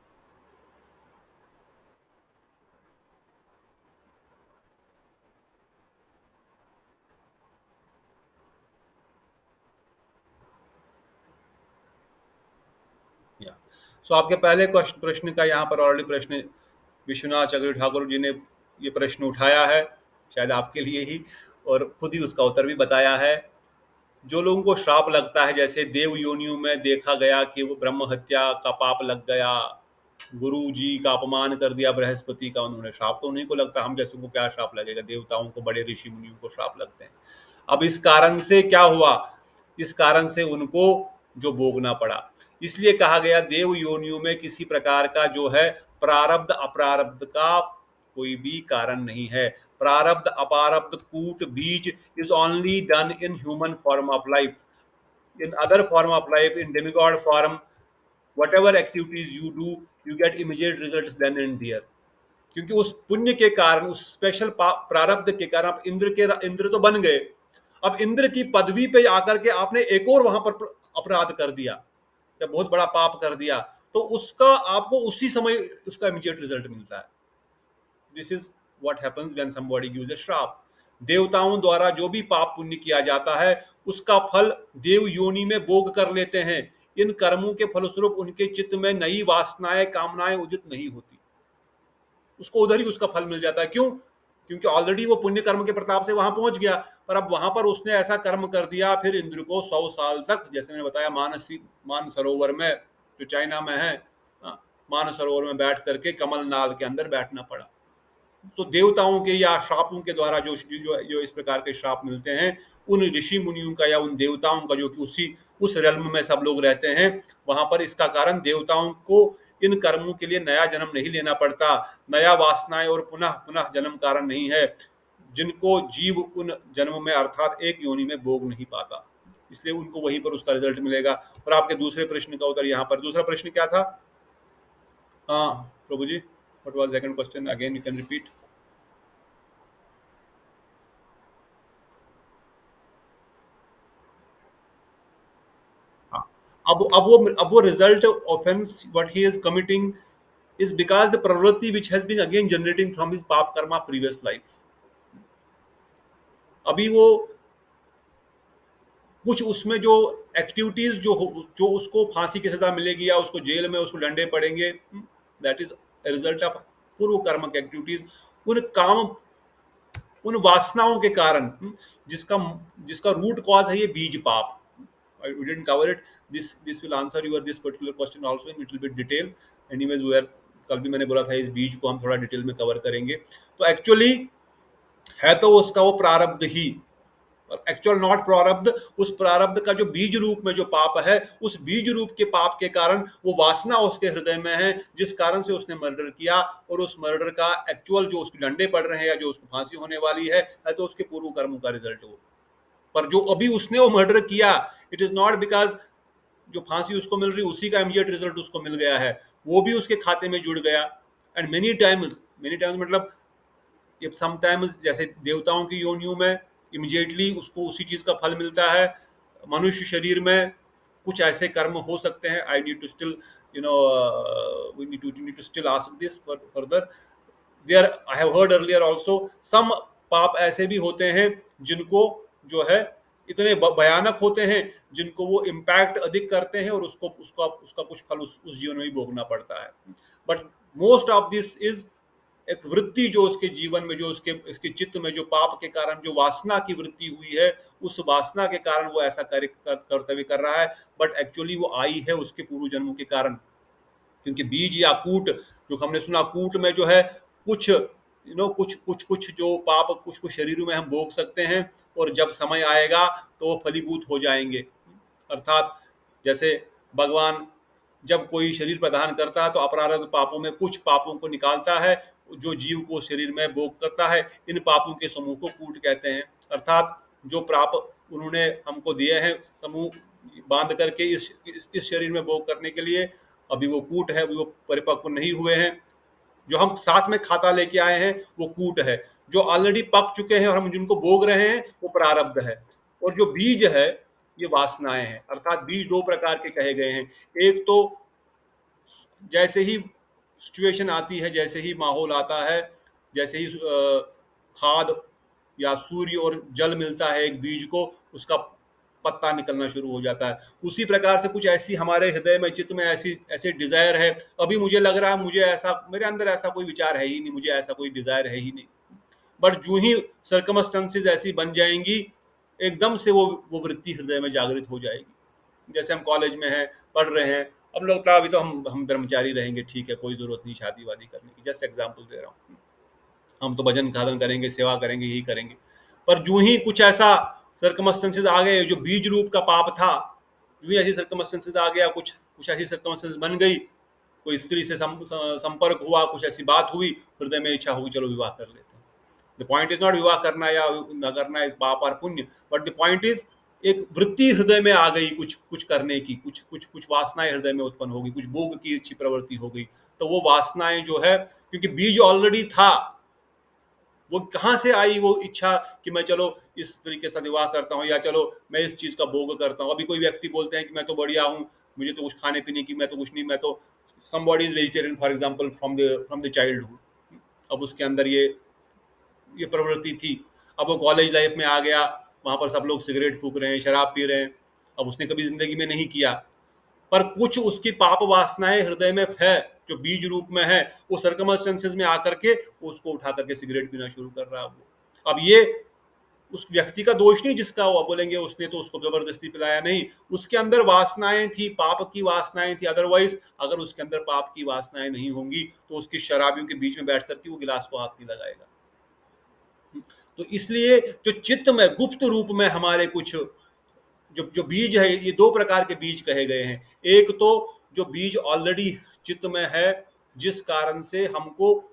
S1: या सो आपके पहले प्रश्न का यहाँ पर ऑलरेडी प्रश्न विश्वनाथ चक्रवर्ती ठाकुर जी ने ये प्रश्न उठाया है, शायद आपके लिए ही, और खुद ही उसका उत्तर भी बताया है। जो लोगों को श्राप लगता है, जैसे देव योनियों में देखा गया कि वो ब्रह्म हत्या का पाप लग गया, गुरु जी का अपमान कर दिया बृहस्पति का, उन्होंने श्राप तो उन्हीं को लगता, हम जैसे को क्या श्राप लगेगा? देवताओं को, बड़े ऋषि मुनियों को श्राप लगते हैं। अब इस कारण से क्या हुआ? इस कारण से उनको जो भोगना पड़ा। इसलिए कहा गया देव योनियों में किसी प्रकार का जो है प्रारब्ध अप्रारब्ध का कोई भी कारण नहीं है। प्रारब्ध अपारब्ध कूट बीज is only done in human form of life. In other form of life, in demigod form, whatever activities you do, you get immediate results then and there। क्योंकि उस पुण्य के कारण, उस स्पेशल प्रारब्ध के कारण आप इंद्र तो बन गए। अब इंद्र की पदवी पे आकर के आपने एक और वहां पर अपराध कर दिया या बहुत बड़ा पाप कर दिया, तो उसका आपको उसी समय उसका इमीडिएट रिजल्ट मिलता है। This is what happens when somebody gives a श्राप। देवताओं द्वारा जो भी पाप पुण्य किया जाता है, उसका फल देव योनि में भोग कर लेते हैं। इन कर्मों के फलस्वरूप उनके चित्त में नई वासनाएं, कामनाएं उदित नहीं होती, उसको उधर ही उसका फल मिल जाता है। क्यों? क्योंकि ऑलरेडी वो पुण्य कर्म के प्रताप से वहां पहुंच गया। पर अब वहां पर उसने ऐसा कर्म कर दिया, फिर इंद्र को 100 साल तक, जैसे मैंने बताया, मान सरोवर में, जो चाइना में है, मान सरोवर में बैठ करके कमल नाल के अंदर बैठना पड़ा। तो देवताओं के या श्रापों के द्वारा जो इस प्रकार के श्राप मिलते हैं, उन ऋषि मुनियों का या उन देवताओं का, जो कि उस रेल्म में सब लोग रहते हैं, वहां पर इसका कारण देवताओं को इन कर्मों के लिए नया जन्म नहीं लेना पड़ता, नया वासनाएं और पुनः पुनः जन्म कारण नहीं है, जिनको जीव उन जन्म में अर्थात एक योनि में भोग नहीं पाता, इसलिए उनको वहीं पर उसका रिजल्ट मिलेगा। और आपके दूसरे प्रश्न का उत्तर यहाँ पर, दूसरा प्रश्न क्या था? हाँ Prabhu ji, what was second question, again you can repeat. हाँ, अब वो result offence what he is committing is because the pravritti which has been again generating from his pap karma previous life, अभी वो कुछ उसमें जो एक्टिविटीज जो उसको फांसी की सजा मिलेगी या उसको जेल में उसको डंडे पड़ेंगे, दैट इज रिजल्ट ऑफ पूर्व कर्म की एक्टिविटीज, उन काम, उन वासनाओं के कारण, जिसका जिसका रूट कॉज है ये बीज पाप। We didn't cover it. This will answer your this particular question also in little bit detail. Anyways, we are, कल भी मैंने बोला था इस बीज को हम थोड़ा डिटेल में कवर करेंगे। तो एक्चुअली है तो उसका वो प्रारब्ध ही, एक्चुअल नॉट प्रारब्ध, उस प्रारब्ध का जो बीज रूप में जो पाप है, उस बीज रूप के पाप के कारण वो वासना उसके हृदय में है, जिस कारण से उसने मर्डर किया, और उस मर्डर का एक्चुअल जो उसके डंडे पड़ रहे हैं या जो उसको फांसी होने वाली है तो उसके पूर्व कर्मों का रिजल्ट वो। पर जो अभी उसने वो मर्डर किया, इट इज नॉट बिकॉज जो फांसी उसको मिल रही उसी का इमीडिएट रिजल्ट उसको मिल गया है, वो भी उसके खाते में जुड़ गया। एंड मेनी टाइम्स मतलब समटाइम्स जैसे देवताओं की योनियों में इमीडिएटली उसको उसी चीज का फल मिलता है, मनुष्य शरीर में कुछ ऐसे कर्म हो सकते हैं। I need to still you know we need to still ask this further. There I have heard earlier also some पाप ऐसे भी होते हैं जिनको जो है इतने भयानक होते हैं, जिनको वो इम्पैक्ट अधिक करते हैं और उसको उसका उसका कुछ फल उस जीवन में भी भोगना पड़ता है। But most of this is एक वृत्ति जो उसके जीवन में, जो इसके चित्त में जो पाप के कारण जो वासना की वृत्ति हुई है, उस वासना के कारण वो ऐसा कर्तव्य कर रहा है। बट एक्चुअली वो आई है उसके पूर्व जन्मों के कारण, क्योंकि बीज या कूट, जो हमने सुना कूट में जो है कुछ कुछ जो पाप कुछ कुछ शरीरों में हम भोग सकते हैं, और जब समय आएगा तो वो फलीभूत हो जाएंगे। अर्थात जैसे भगवान जब कोई शरीर प्रदान करता है तो अपरारब्ध पापों में कुछ पापों को निकालता है, जो जीव को शरीर में भोग करता है। इन पापों के समूह को कूट कहते हैं। अर्थात जो प्राप उन्होंने हमको दिए हैं समूह बांध करके इस शरीर में भोग करने के लिए, अभी वो कूट है, अभी वो परिपक्व नहीं हुए हैं। जो हम साथ में खाता लेके आए हैं वो कूट है, जो ऑलरेडी पक चुके हैं और हम जिनको भोग रहे हैं वो प्रारब्ध है। और जो बीज है ये वासनाएं हैं। अर्थात बीज दो प्रकार के कहे गए हैं। एक तो जैसे ही सिचुएशन आती है, जैसे ही माहौल आता है, जैसे ही खाद या सूर्य और जल मिलता है एक बीज को, उसका पत्ता निकलना शुरू हो जाता है। उसी प्रकार से कुछ ऐसी हमारे हृदय में, चित्त में ऐसी ऐसे डिजायर है, अभी मुझे लग रहा है मुझे ऐसा, मेरे अंदर ऐसा कोई विचार है ही नहीं, मुझे ऐसा कोई डिजायर है ही नहीं। बट जो ही सर्कमस्टेंसेज ऐसी बन जाएंगी, एकदम से वो वृत्ति हृदय में जागृत हो जाएगी। जैसे हम कॉलेज में हैं, पढ़ रहे हैं, अब लगता है अभी तो हम ब्रह्मचारी रहेंगे, ठीक है, कोई जरूरत नहीं शादी वादी करने की, जस्ट एग्जाम्पल दे रहा हूँ। हम तो भजन साधन करेंगे, सेवा करेंगे, यही करेंगे। पर जो ही कुछ ऐसा सर्कमस्टेंसेज आ गए, जो बीज रूप का पाप था, जो ही ऐसी सर्कमस्टेंसेज आ गया, कुछ कुछ ऐसी सर्कमस्टेंसेज बन गई, कोई स्त्री से संपर्क हुआ, कुछ ऐसी बात हुई, हृदय में इच्छा होगी चलो विवाह कर लेते हैं। द पॉइंट इज नॉट विवाह करना या न करना इस पाप और पुण्य, बट द पॉइंट इज एक वृत्ति हृदय में आ गई, कुछ कुछ करने की, कुछ कुछ कुछ वासनाएं हृदय में उत्पन्न हो गई, कुछ भोग की अच्छी प्रवृत्ति हो गई। तो वो वासनाएं जो है, क्योंकि बीज ऑलरेडी था, वो कहाँ से आई वो इच्छा कि मैं चलो इस तरीके से विवाह करता हूँ, या चलो मैं इस चीज का भोग करता हूँ। अभी कोई व्यक्ति बोलते हैं कि मैं तो बढ़िया हूँ, मुझे तो कुछ खाने पीने की, मैं तो कुछ नहीं, मैं तो somebody is vegetarian for example from the childhood. अब उसके अंदर ये प्रवृत्ति थी। अब वो कॉलेज लाइफ में आ गया, वहां पर सब लोग सिगरेट फूक रहे हैं, शराब पी रहे हैं। अब उसने कभी जिंदगी में नहीं किया, पर कुछ उसकी पाप वासनाएं हृदय में है, जो बीज रूप में है, वो सर्कमस्टेंसेस में आकर के उसको उठा करके सिगरेट पीना शुरू कर रहा है वो। अब ये उस व्यक्ति का दोष नहीं जिसका वो बोलेंगे उसने तो उसको जबरदस्ती पिलाया, नहीं, उसके अंदर वासनाएं थी, पाप की वासनाएं थी। अदरवाइज अगर उसके अंदर पाप की वासनाएं नहीं होंगी तो उसकी शराबियों के बीच में बैठ करके वो गिलास को हाथ नहीं लगाएगा। तो इसलिए जो चित्त में गुप्त रूप में हमारे कुछ जो जो बीज है, ये दो प्रकार के बीज कहे गए हैं। एक तो जो बीज ऑलरेडी चित्त में है, जिस कारण से हमको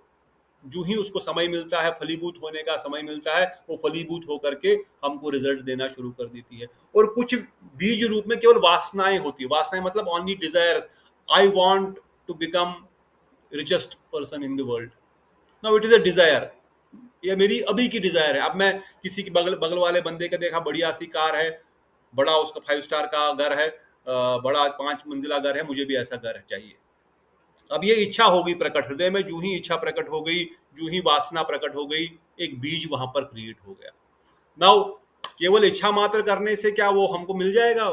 S1: जो ही उसको समय मिलता है, फलीभूत होने का समय मिलता है, वो फलीभूत होकर के हमको रिजल्ट देना शुरू कर देती है। और कुछ बीज रूप में केवल वासनाएं होती है। वासनाएं मतलब only desires, I want to become richest person in the world, now it is a desire, ये मेरी अभी की डिजायर है। अब मैं किसी की बगल बगल वाले बंदे का देखा, बढ़िया सी कार है, बड़ा उसका 5 स्टार का घर है, बड़ा 5 मंजिला घर है, मुझे भी ऐसा घर चाहिए। अब ये इच्छा होगी प्रकट हृदय में, जूं ही इच्छा प्रकट हो गई, जूं ही वासना प्रकट हो गई, एक बीज वहां पर क्रिएट हो गया। नाउ केवल इच्छा मात्र करने से क्या वो हमको मिल जाएगा?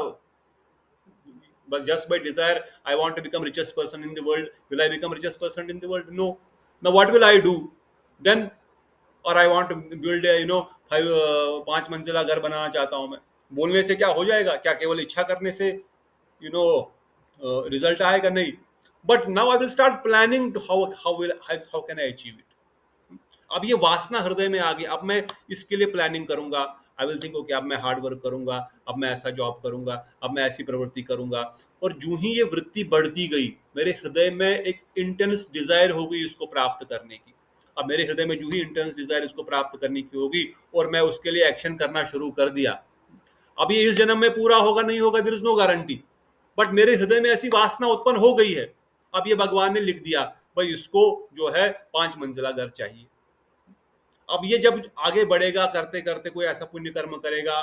S1: बस just by desire, I want to become richest person in the world, will I become richest person in the world? No. Now what will I do then? और I want to build five 5 मंजिला घर बनाना चाहता हूं मैं। बोलने से क्या हो जाएगा? क्या केवल इच्छा करने से रिजल्ट आएगा? नहीं। But now I will start planning to how can I achieve it. अब ये वासना हृदय में आ गई, अब मैं इसके लिए प्लानिंग करूंगा। आई विल थिंक ओके, अब मैं हार्ड वर्क करूंगा, अब मैं ऐसा जॉब करूंगा, अब मैं ऐसी प्रवृत्ति करूंगा। और जूं ही ये वृत्ति बढ़ती गई, मेरे हृदय में एक इंटेंस डिजायर हो गई इसको प्राप्त करने की। अब मेरे हृदय में जो ही इंटेंस डिजायर इसको प्राप्त करने की होगी और मैं उसके लिए एक्शन करना शुरू कर दिया। अब ये इस जन्म में पूरा होगा नहीं होगा, there is no guarantee, but मेरे हृदय में ऐसी वासना उत्पन्न हो गई है। अब ये भगवान ने लिख दिया, भाई इसको जो है 5 मंजिला घर चाहिए। अब ये जब आगे बढ़ेगा, करते करते कोई ऐसा पुण्य कर्म करेगा,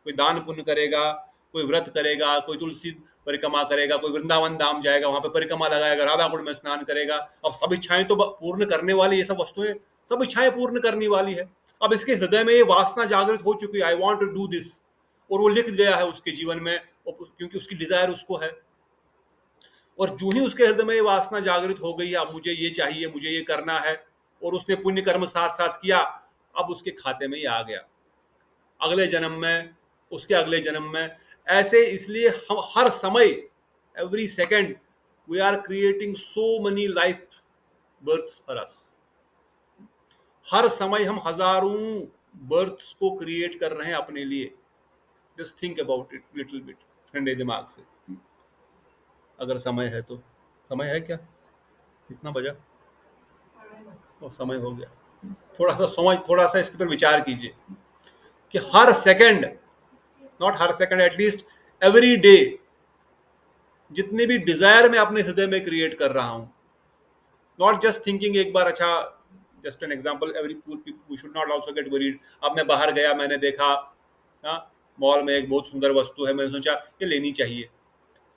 S1: कोई दान पुण्य करेगा, कोई व्रत करेगा, कोई तुलसी परिक्रमा करेगा, कोई वृंदावन धाम जाएगा, वहां पे परिक्रमा लगाएगा, राधा कुंड में स्नान करेगा। अब सब इच्छाएं तो पूर्ण करने वाली, ये सब वस्तुएं सब इच्छाएं पूर्ण करने वाली है। अब इसके हृदय में ये वासना जागृत हो चुकी है, I want to do this, और वो लिख गया है उसके जीवन में, क्योंकि उसकी डिजायर उसको है। और जो ही उसके हृदय में ये वासना जागृत हो गई, अब मुझे ये चाहिए, मुझे ये करना है, और उसने पुण्य कर्म साथ साथ किया, अब उसके खाते में ये आ गया, अगले जन्म में, उसके अगले जन्म में, ऐसे। इसलिए हम हर समय, every second, we are creating so many life births for us. हर समय हम हजारों बर्थ्स को क्रिएट कर रहे हैं अपने लिए। Just think about it little bit, ठंडे दिमाग से। अगर समय है तो, समय है क्या? कितना बजा? और समय हो गया। थोड़ा सा इसके पर विचार कीजिए कि हर सेकंड, नॉट हर सेकंड, एटलीस्ट एवरी डे, जितने भी डिजायर मैं अपने हृदय में क्रिएट कर रहा हूं, नॉट जस्ट थिंकिंग एक बार, अच्छा just an example, we should not also get worried. अब मैं बाहर गया, मैंने देखा मॉल में एक बहुत सुंदर वस्तु है, मैंने सोचा कि लेनी चाहिए,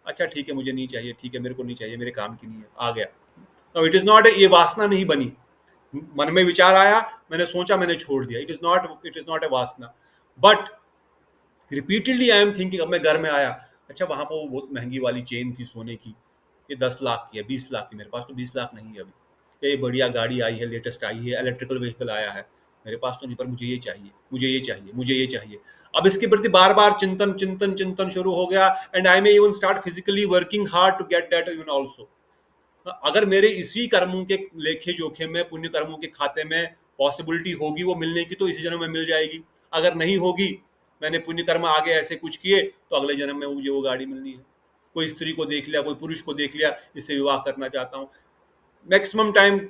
S1: अच्छा ठीक है मुझे नहीं चाहिए, ठीक है मेरे को नहीं चाहिए, मेरे काम की नहीं है, आ गया। तो इट इज नॉट, ये वासना नहीं बनी, मन में विचार आया, मैंने सोचा, मैंने छोड़ दिया, इट इज नॉट ए वासना। But repeatedly I am thinking. अब मैं घर में आया, अच्छा वहां पर वो बहुत महंगी वाली चेन थी सोने की, ये 10 लाख की है, 20 लाख की, मेरे पास तो 20 लाख नहीं है अभी। ये बढ़िया गाड़ी आई है, लेटेस्ट आई है, इलेक्ट्रिकल व्हीकल आया है, मेरे पास तो नहीं, पर मुझे ये चाहिए, मुझे ये चाहिए, मुझे ये चाहिए। अब इसके प्रति बार बार चिंतन चिंतन चिंतन शुरू हो गया, and I may even start physically working hard to get that even also. अगर मेरे इसी कर्मों के लेखे जोखे में, पुण्य कर्मों के खाते में पॉसिबिलिटी होगी वो मिलने की, तो इसी जन्म में मिल जाएगी। अगर नहीं होगी, मैंने पुण्य कर्म आगे ऐसे कुछ किए, तो अगले जन्म में मुझे वो गाड़ी मिलनी है। कोई स्त्री को देख लिया, कोई पुरुष को देख लिया, इससे विवाह करना चाहता हूँ। मैक्सिमम टाइम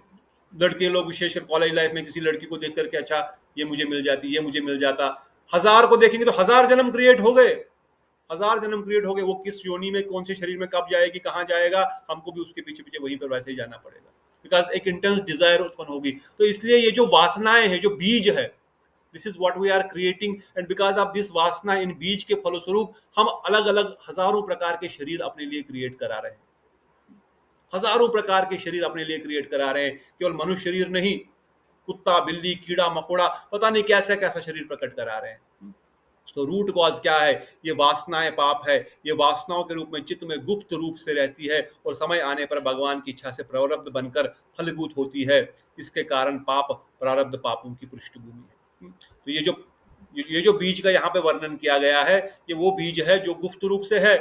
S1: लड़के लोग, विशेषकर कॉलेज लाइफ में, किसी लड़की को देख करके, अच्छा ये मुझे मिल जाती, ये मुझे मिल जाता, 1000 को देखेंगे तो 1000 जन्म क्रिएट हो गए, 1000 जन्म क्रिएट हो गए। वो किस योनि में, कौन से शरीर में कब जाएगी, कहाँ जाएगा, हमको भी उसके पीछे पीछे वहीं पर वैसे ही जाना पड़ेगा, बिकॉज एक इंटेंस डिजायर उत्पन्न होगी। तो इसलिए ये जो वासनाएं हैं, जो बीज है, this is what we are creating, and because of this वासना, इन बीज के फलस्वरूप हम अलग अलग हजारों प्रकार के शरीर अपने लिए क्रिएट करा रहे हैं, हजारों प्रकार के शरीर अपने लिए क्रिएट करा रहे हैं। केवल मनुष्य शरीर नहीं, कुत्ता, बिल्ली, कीड़ा मकोड़ा, पता नहीं कैसा कैसा शरीर प्रकट करा रहे हैं। तो रूट कॉज क्या है? ये वासनाएं, पाप है। ये वासनाओं के रूप में चित्त में गुप्त रूप से रहती है और समय आने पर भगवान की इच्छा से प्रारब्ध बनकर फलीभूत होती है। इसके कारण पाप प्रारब्ध पापों की पृष्ठभूमि है। तो ये जो बीज का यहाँ पे वर्णन किया गया है, ये वो बीज है जो गुप्त रूप से है।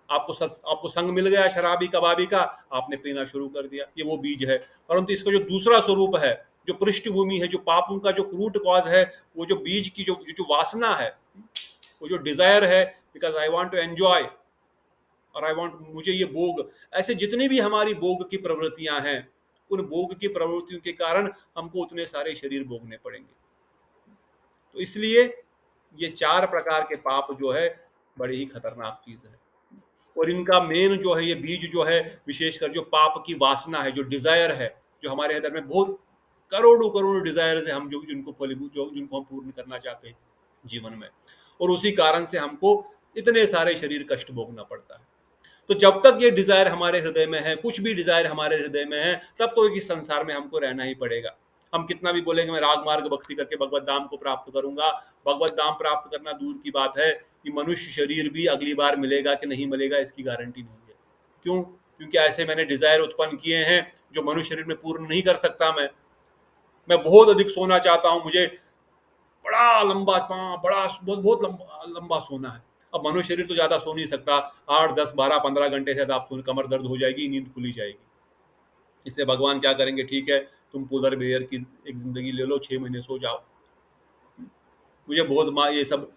S1: आपको संग मिल गया शराबी कबाबी का, आपने पीना शुरू कर दिया, ये वो बीज है। परंतु इसका जो दूसरा स्वरूप है, जो पृष्ठभूमि है, जो पापों का जो रूट कॉज है, वो जो बीज की जो जो वासना है, वो जो डिजायर है, because I want to enjoy और आई वॉन्ट, मुझे ये भोग, ऐसे जितनी भी हमारी भोग की प्रवृत्तियां हैं, उन भोग की प्रवृत्तियों के कारण हमको उतने सारे शरीर भोगने पड़ेंगे। तो इसलिए ये चार प्रकार के पाप जो है बड़ी ही खतरनाक चीज है। और इनका मेन जो है, ये बीज जो है, विशेषकर जो पाप की वासना है, जो डिजायर है, जो हमारे हृदय में बहुत करोड़ों करोड़ों डिजायर है, हम जो जिनको फलीभूत, जो जिनको हम पूर्ण करना चाहते हैं जीवन में, और उसी कारण से हमको इतने सारे शरीर कष्ट भोगना पड़ता है। तो जब तक ये डिजायर हमारे हृदय में है, कुछ भी डिजायर हमारे हृदय में है, तब तो इस संसार में हमको रहना ही पड़ेगा। हम कितना भी बोलेंगे मैं राग मार्ग भक्ति करके भगवत धाम को प्राप्त करूंगा, भगवत धाम प्राप्त करना दूर की बात है, कि मनुष्य शरीर भी अगली बार मिलेगा कि नहीं मिलेगा इसकी गारंटी नहीं है। क्यों? क्योंकि ऐसे मैंने डिजायर उत्पन्न किए हैं जो मनुष्य शरीर में पूर्ण नहीं कर सकता। मैं बहुत अधिक सोना चाहता हूं, मुझे बड़ा लंबा, बड़ा बहुत बहुत लंबा लंबा सोना है। अब मनुष्य शरीर तो ज्यादा सो नहीं सकता, 8 10 12 15 घंटे से आप सोने, कमर दर्द हो जाएगी, नींद खुली जाएगी। इसलिए भगवान क्या करेंगे, ठीक है तुम पुलर बेयर की एक जिंदगी ले लो, 6 महीने सो जाओ। मुझे बहुत ये सब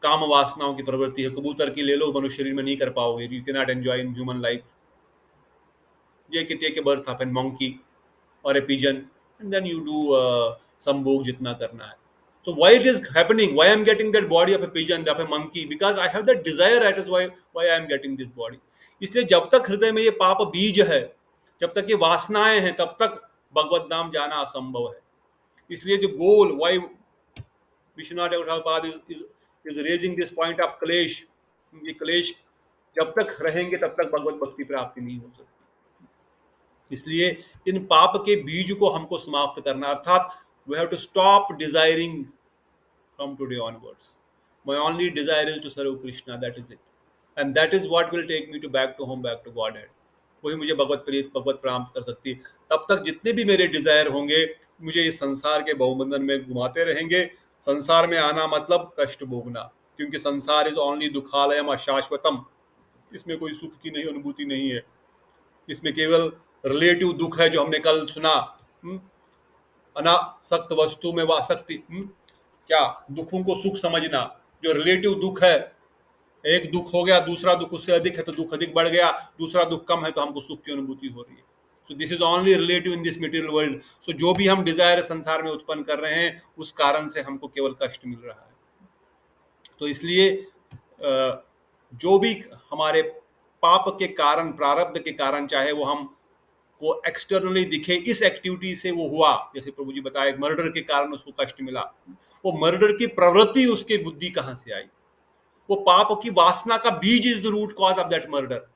S1: काम वासनाओं की प्रवृत्ति है, कबूतर की ले लो, मनुष्य शरीर में नहीं कर पाओगे, you can not enjoy in human life. ये कि take a birth of an monkey और a pigeon and then you do संभोग जितना करना है। So why it is happening? Why I am getting that body of a pigeon, of a monkey? Because I have that desire. That is why I am getting this body. इसलिए जब तक हृदय में ये पाप बीज है, जब तक ये वासनाएं हैं, तब तक भगवत धाम जाना असंभव है। इसलिए जो गोल, why Vishwanath Thakur is raising this point of क्लेश, ये क्लेश जब तक रहेंगे तब तक भगवत भक्ति प्राप्ति नहीं हो सकती। इसलिए इन पाप के बीज को हमको समाप्त करना, अर्थात we have to stop desiring from today onwards. My only desire is to serve Krishna, that is it. And that is what will take me to back to home, back to Godhead. वही मुझे भगवत प्रीत, भगवत प्राप्त कर सकती है। तब तक जितने भी मेरे डिजायर होंगे, मुझे इस संसार के बहुबंधन में घुमाते रहेंगे। संसार में आना मतलब कष्ट भोगना, क्योंकि संसार इज ओनली दुखालयम अशाश्वतम। इसमें कोई सुख की नहीं अनुभूति नहीं है, इसमें केवल रिलेटिव दुख है, जो हमने कल सुना, अनासक्त वस्तु में वासक्ति, क्या दुखों को सुख समझना, जो रिलेटिव दुख है, एक दुख हो गया, दूसरा दुख उससे अधिक है तो दुख अधिक बढ़ गया, दूसरा दुख कम है तो हमको सुख की अनुभूति हो रही है। So this is only relative in this material world. So जो भी हम डिजायर संसार में उत्पन्न कर रहे हैं, उस कारण से हमको केवल कष्ट मिल रहा है। तो इसलिए जो भी हमारे पाप के कारण, प्रारब्ध के कारण, चाहे वो हम को एक्सटर्नली दिखे, इस एक्टिविटी से वो हुआ, जैसे प्रभु जी बताए मर्डर के कारण उसको कष्ट मिला, वो मर्डर की प्रवृत्ति उसके बुद्धि कहां से आई? वो पाप की वासना का बीज is the root cause of that murder.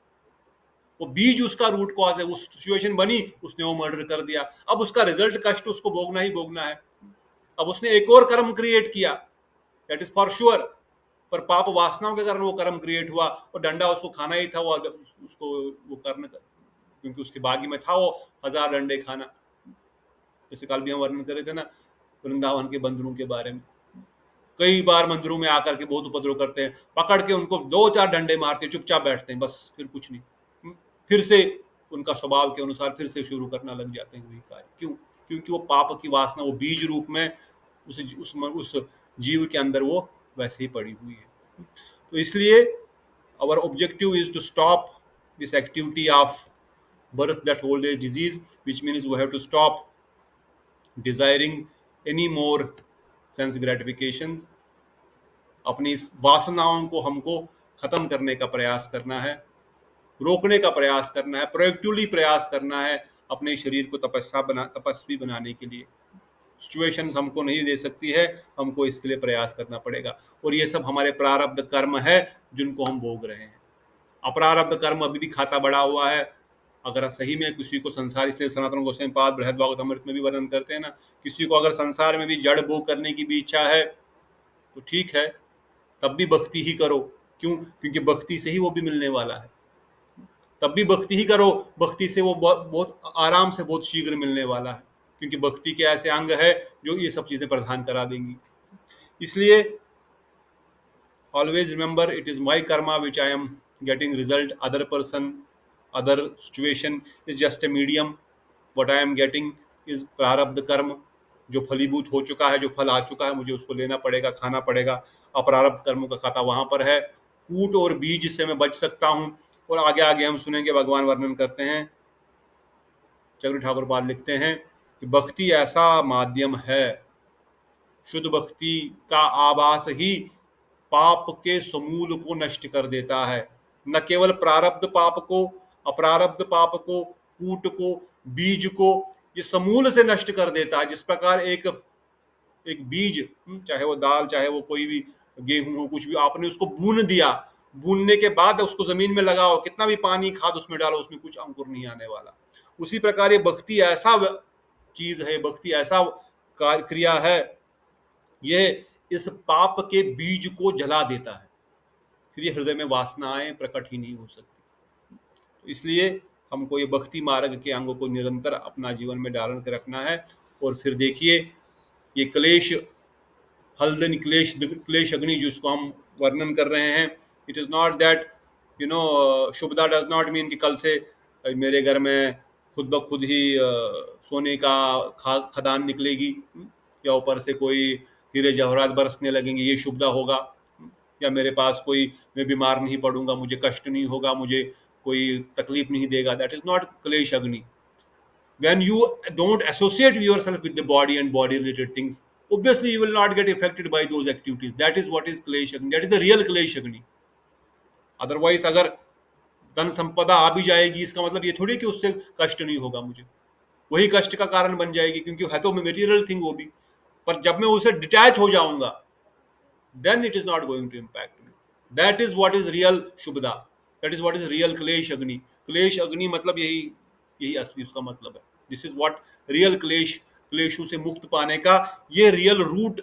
S1: वो बीज उसका रूट कॉज है, वो सिचुएशन बनी, उसने वो मर्डर कर दिया, अब उसका रिजल्ट कष्ट उसको भोगना ही भोगना है। अब उसने एक और कर्म क्रिएट किया, दैट इज फॉर श्योर, पर पाप वासनाओं के कारण वो कर्म क्रिएट हुआ, और डंडा उसको खाना ही था, वो उसको वो करने, क्योंकि उसके बागी में था वो 1000 डंडे खाना। जैसे कल भी हम वर्णन करे थे ना वृंदावन के बंदरों के बारे में, कई बार मंदिरों में आकर के बहुत उपद्रव करते हैं, पकड़ के उनको 2-4 डंडे मारते, चुपचाप बैठते हैं, बस फिर कुछ नहीं, फिर से उनका स्वभाव के अनुसार फिर से शुरू करना लग जाते हैं वही कार्य। क्यों? क्योंकि वो पाप की वासना, वो बीज रूप में उस जीव के अंदर वो वैसे ही पड़ी हुई है। तो इसलिए our objective is to stop this activity of birth, that old age disease, which means we have to stop desiring any more sense gratifications. अपनी वासनाओं को हमको खत्म करने का प्रयास करना है, रोकने का प्रयास करना है, प्रोएक्टिवली प्रयास करना है अपने शरीर को तपस्वी बनाने के लिए। सिचुएशंस हमको नहीं दे सकती है, हमको इसके लिए प्रयास करना पड़ेगा, और ये सब हमारे प्रारब्ध कर्म है जिनको हम भोग रहे हैं। अप्रारब्ध कर्म अभी भी खाता बड़ा हुआ है। अगर सही में किसी को संसार, इसलिए सनातन गोस्वामी पाद बृहद भागवत अमृत में भी वर्णन करते हैं ना, किसी को अगर संसार में भी जड़ भोग करने की भी इच्छा है तो ठीक है, तब भी भक्ति ही करो। क्यों? क्योंकि भक्ति से ही वो भी मिलने वाला है। तब भी भक्ति ही करो, भक्ति से वो बहुत बहुत आराम से, बहुत शीघ्र मिलने वाला है, क्योंकि भक्ति के ऐसे अंग है जो ये सब चीजें प्रदान करा देंगी। इसलिए always remember, it is my karma which I am getting result. Other person, other situation is just a medium. What I am getting is प्रारब्ध कर्म, जो फलीभूत हो चुका है, जो फल आ चुका है, मुझे उसको लेना पड़ेगा, खाना पड़ेगा। अप्रारब्ध कर्मों का खाता वहां पर है। कूट और बीज से मैं बच सकता हूँ। और आगे आगे हम सुनेंगे, भगवान वर्णन करते हैं, चक्रवर्ती ठाकुर पाद लिखते हैं कि भक्ति ऐसा माध्यम है, शुद्ध भक्ति का आभास ही पाप के समूल को नष्ट कर देता है। न केवल प्रारब्ध पाप को, अप्रारब्ध पाप को, कूट को, बीज को ये समूल से नष्ट कर देता है। जिस प्रकार एक एक बीज, चाहे वो दाल, चाहे वो कोई भी गेहूं हो, कुछ भी, आपने उसको बून दिया, बूनने के बाद उसको जमीन में लगाओ, कितना भी पानी खाद उसमें डालो, उसमें कुछ अंकुर नहीं आने वाला। उसी प्रकार ये भक्ति ऐसा चीज है, भक्ति ऐसा क्रिया है, ये इस पाप के बीज को जला देता है, फिर ये हृदय में वासनाएं प्रकट ही नहीं हो सकती। तो इसलिए हमको ये भक्ति मार्ग के अंगों को निरंतर अपना जीवन में डाल कर रखना है। और फिर देखिए, ये क्लेश, हल्दन क्लेश, क्लेश अग्नि जिसको हम वर्णन कर रहे हैं, it is not that Shubhada does not mean कि कल से मेरे घर में खुद ब खुद ही सोने का खदान निकलेगी, या ऊपर से कोई हीरे जवाहरात बरसने लगेंगे, ये शुभदा होगा। या मेरे पास कोई, मैं बीमार नहीं पड़ूंगा, मुझे कष्ट नहीं होगा, मुझे कोई तकलीफ नहीं देगा। दैट इज नॉट क्लेश अग्नि। When you don't associate yourself with the body and body related things, obviously you will not get affected by those activities. That is what is क्लेश अग्नि, that is the real क्लेश अग्नि। Otherwise अगर धन संपदा आ भी जाएगी, इसका मतलब ये थोड़ी कि उससे कष्ट नहीं होगा मुझे, वही कष्ट का कारण बन जाएगी, क्योंकि है तो मेटीरियल थिंग वो भी। पर जब मैं उसे डिटैच हो जाऊंगा, then it is not going to impact me. That is what is real Shubhada, that is what is real क्लेश अग्नि। क्लेश अग्नि मतलब यही, यही असली उसका मतलब है। दिस इज व्हाट रियल क्लेश, क्लेशों से मुक्त पाने का ये रियल रूट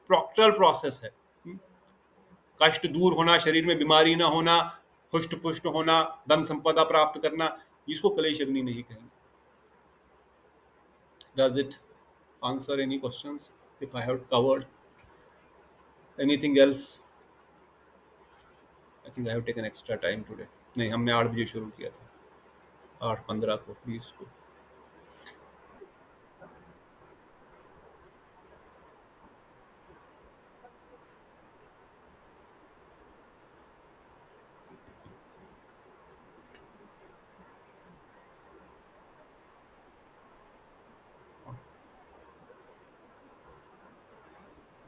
S1: प्रॉक्टल प्रोसेस है। कष्ट दूर होना, शरीर में बीमारी ना होना, हुष्ट पुष्ट होना, धन संपदा प्राप्त करना, जिसको क्लेश अग्नि नहीं कहेंगे। Does it answer any questions if I have covered anything else? I think I have taken extra time today. नहीं, हमने 8 बजे शुरू किया था, 8:15 को, 20 को।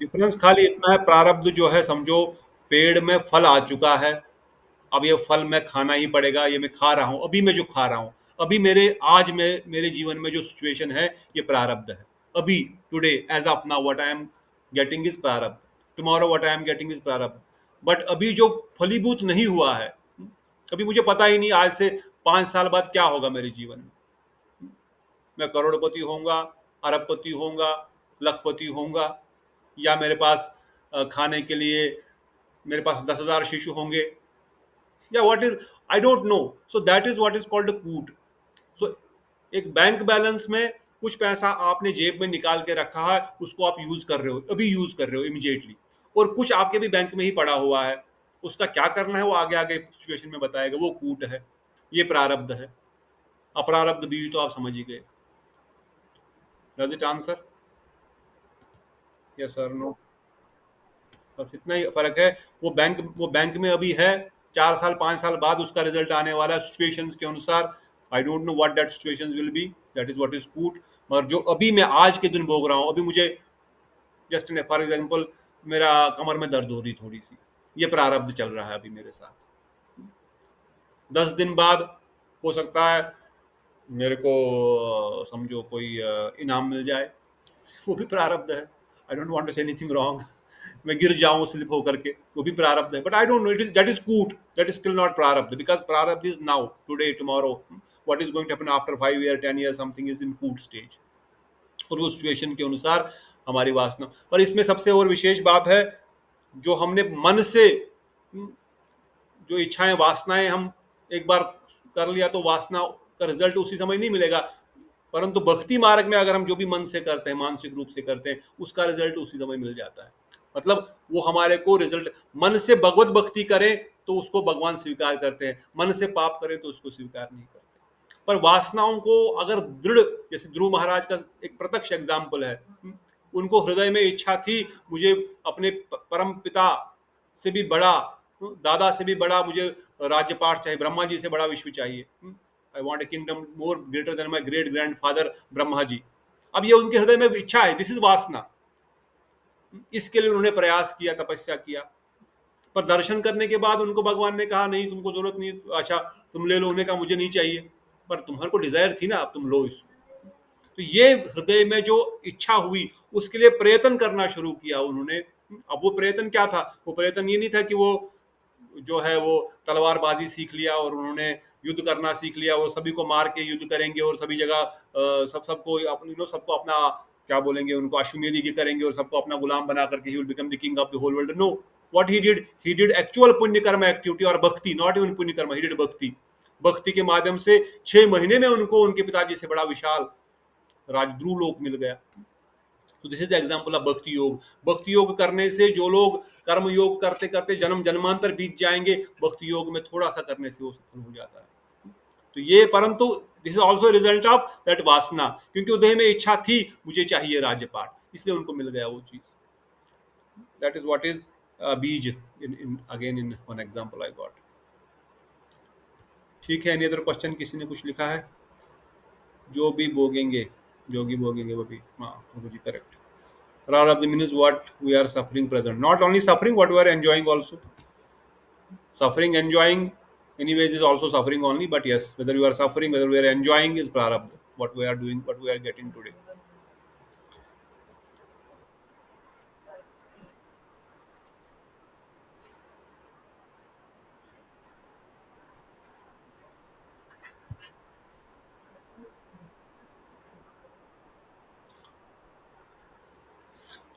S1: डिफरेंस खाली इतना है, प्रारब्ध जो है, समझो पेड़ में फल आ चुका है, अब ये फल मैं खाना ही पड़ेगा, ये मैं खा रहा हूँ, अभी मैं जो खा रहा हूँ, अभी मेरे आज में मेरे जीवन में जो सिचुएशन है, ये प्रारब्ध है। अभी today as of now what I am getting is prarabdha, tomorrow what I am getting is prarabdha. But अभी जो फलीभूत नहीं हुआ है, अभी मुझे पता ही नहीं आज से 5 साल बाद क्या होगा मेरे जीवन में। मैं करोड़पति होऊंगा, अरबपति होऊंगा, लखपति होऊंगा, या मेरे पास खाने के लिए मेरे पास 10,000 शिशु होंगे, या what is, I don't no. So that is what is called कूट। सो एक बैंक बैलेंस में कुछ पैसा आपने जेब में निकाल के रखा है, उसको आप यूज कर रहे हो, अभी यूज कर रहे हो इमीडिएटली, और कुछ आपके भी बैंक में ही पड़ा हुआ है, उसका क्या करना है वो आगे आगे सिचुएशन में बताएगा, वो कूट है, ये प्रारब्ध है। अप्रारब्ध बीज तो आप समझ ही गए। Does it answer? यस और नो? बस इतना ही फर्क है। वो बैंक में अभी है, 4 साल 5 साल बाद उसका रिजल्ट आने वाला है सिचुएशंस के अनुसार। आई don't know what that situations will be, that is what is कूट। मगर जो अभी मैं आज के दिन भोग रहा हूँ, अभी मुझे जस्ट फॉर एग्जाम्पल मेरा कमर में दर्द हो रही थोड़ी सी, ये प्रारब्ध चल रहा है अभी मेरे साथ। 10 दिन बाद हो सकता है मेरे को समझो कोई इनाम मिल जाए, वो भी प्रारब्ध है। I don't want to say anything wrong, मैं गिर जाऊं स्लिप होकर के, वो भी प्रारब्ध है। But I don't know, it is, that is कूट, दैट इज स्टिल नॉट प्रारब्ध, बिकॉज प्रारब्ध is now, today, tomorrow. What is going to happen after 5 year, 10 year, something is in कूट स्टेज। और वो सिचुएशन के अनुसार हमारी वासना। पर इसमें सबसे और विशेष बात है जो हमने मन से जो इच्छाएं वासनाएं हम एक बार कर लिया तो वासना का रिजल्ट उसी समय नहीं मिलेगा, परंतु भक्ति मार्ग में अगर हम जो भी मन से करते हैं, मानसिक रूप से करते हैं, उसका रिजल्ट उसी समय मिल जाता है। मतलब वो हमारे को रिजल्ट, मन से भगवत भक्ति करें तो उसको भगवान स्वीकार करते हैं, मन से पाप करें तो उसको स्वीकार नहीं करते। पर वासनाओं को अगर दृढ़, जैसे ध्रुव महाराज का एक प्रत्यक्ष एग्जाम्पल है, उनको हृदय में इच्छा थी, मुझे अपने परम पिता से भी बड़ा, दादा से भी बड़ा मुझे राज्यपाठ चाहिए, ब्रह्मा जी से बड़ा विश्व चाहिए। I want a kingdom more greater than my great grand father Brahma ji. अब ये उनके हृदय में इच्छा है, दिस इज वासना। इसके लिए उन्होंने प्रयास किया, तपस्या किया, पर दर्शन करने के बाद उनको भगवान ने कहा नहीं तुमको जरूरत नहीं, अच्छा तुम ले लो। उन्होंने कहा मुझे नहीं चाहिए, पर तुम्हारे को डिजायर थी ना, अब तुम लो इसको। तो ये हृदय में जो इच्छा हुई, उसके लिए प्रयत्न करना शुरू किया उन्होंने। अब वो प्रयत्न क्या था? वो प्रयत्न ये नहीं था कि वो जो है वो तलवारबाजी सीख लिया और उन्होंने युद्ध करना सीख लिया, वो सभी को मार के युद्ध करेंगे और सभी जगह सबको सबको अपना क्या बोलेंगे, उनको अश्वमेध की करेंगे और सबको अपना गुलाम बना करके he will become the king of the whole world. No, what he did actual पुण्य कर्म एक्टिविटी और भक्ति, नॉट इवन पुण्य कर्म, ही डिड भक्ति। भक्ति के माध्यम से 6 महीने में उनको उनके पिताजी से बड़ा विशाल राजद्रू लोक मिल गया। तो this is the example of भक्ति योग। भक्ति योग करने से जो लोग कर्म योग करते करते जन्म जन्मांतर बीत जाएंगे, भक्ति योग में थोड़ा सा करने से वो सफल हो जाता है। तो ये, परंतु this is also result of that वासना, क्योंकि उदय में इच्छा थी मुझे चाहिए राज्यपाठ, इसलिए उनको मिल गया वो चीज। दैट इज व्हाट इज बीज in again in one example I got. ठीक है, एनी अदर क्वेश्चन? किसी ने कुछ लिखा है? जो भी भोगेंगे जोगी भोगेंगे वो भी, हाँ प्रभु जी correct. Rather of the mean is what we are suffering present. Not only suffering, what we are enjoying also. Suffering, enjoying, anyways, is also suffering only. But yes, whether you are suffering, whether we are enjoying, is prarabdha. What we are doing, what we are getting today.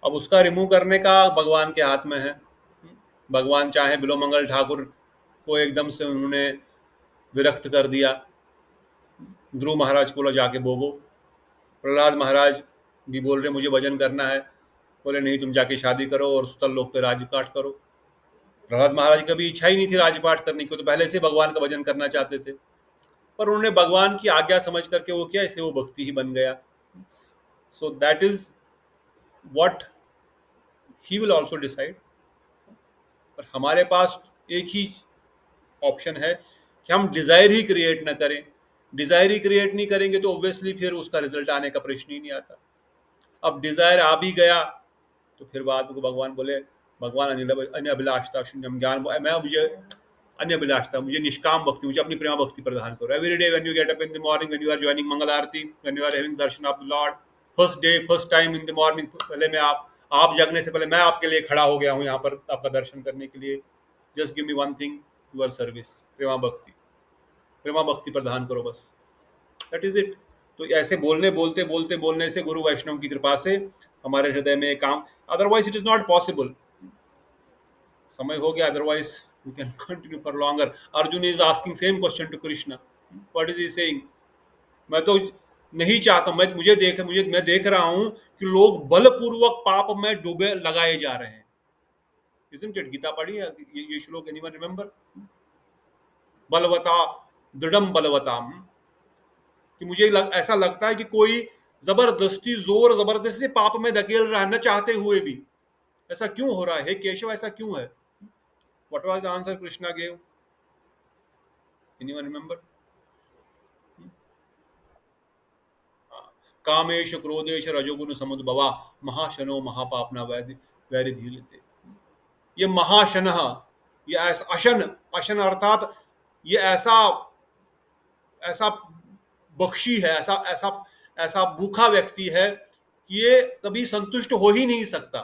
S1: अब उसका remove करने का भगवान के हाथ में है। भगवान चाहे बिलोमंगल ठाकुर को एकदम से उन्होंने विरक्त कर दिया, ध्रुव महाराज को बोला जाके भोगो। प्रहलाद महाराज भी बोल रहे मुझे भजन करना है, बोले नहीं तुम जाके शादी करो और सुतल लोक पे राज्यपाठ करो। प्रहलाद महाराज की कभी इच्छा ही नहीं थी राजपाट करने की, तो पहले से भगवान का भजन करना चाहते थे, पर उन्होंने भगवान की आज्ञा समझ करके वो किया, इसलिए वो भक्ति ही बन गया। So that is what he will also decide. पर हमारे पास एक ही ऑप्शन है कि हम डिजायर ही क्रिएट ना करें। डिजायर ही क्रिएट नहीं करेंगे तो ऑब्वियसली फिर उसका रिजल्ट आने का प्रश्न ही नहीं आता। अब डिजायर आ भी गया तो फिर बाद में भगवान बोले, भगवान अन्य अभिलाषता शून्यम ज्ञान, मैं मुझे अन्य अभिलाषता, मुझे निष्काम भक्ति, मुझे अपनी प्रेमा भक्ति प्रदान करो। Every day when you get up in the morning, when you are joining मंगल आरती, व्हेन यू आर हैविंग दर्शन of the lord, first day first time in the morning, पहले मैं आप जगने से पहले मैं आपके लिए खड़ा हो गया हूँ यहाँ पर आपका दर्शन करने के लिए। Just give me one thing, your service, प्रेमा भक्ति प्रदान करो बस, दैट इज इट। तो ऐसे बोलने से गुरु वैष्णव की कृपा से हमारे हृदय में काम, otherwise it is not possible. समय हो गया, otherwise we can continue for longer. Arjun is asking same question to Krishna, what is he saying? मैं तो नहीं चाहता, मैं देख रहा हूं कि लोग बलपूर्वक पाप में डूबे लगाए जा रहे हैं। Isn't it? गीता पढ़ी है ये श्लोक, एनीवन रिमेंबर? बलवता दृढ़म बलवताम, कि मुझे ऐसा लगता है कि कोई जबरदस्ती जोर जबरदस्ती से पाप में धकेल रहा है न चाहते हुए भी। ऐसा क्यों हो रहा है हे केशव, ऐसा क्यों है? What was the answer Krishna gave? Anyone remember? कामेश क्रोधेश रजोगुण समुद्भवा महाशनो महापापना वैरि धीरते। ये महाशन, ये अशन, अशन अर्थात ये ऐसा ऐसा बख्शी है, ऐसा ऐसा ऐसा भूखा व्यक्ति है कि ये कभी संतुष्ट हो ही नहीं सकता।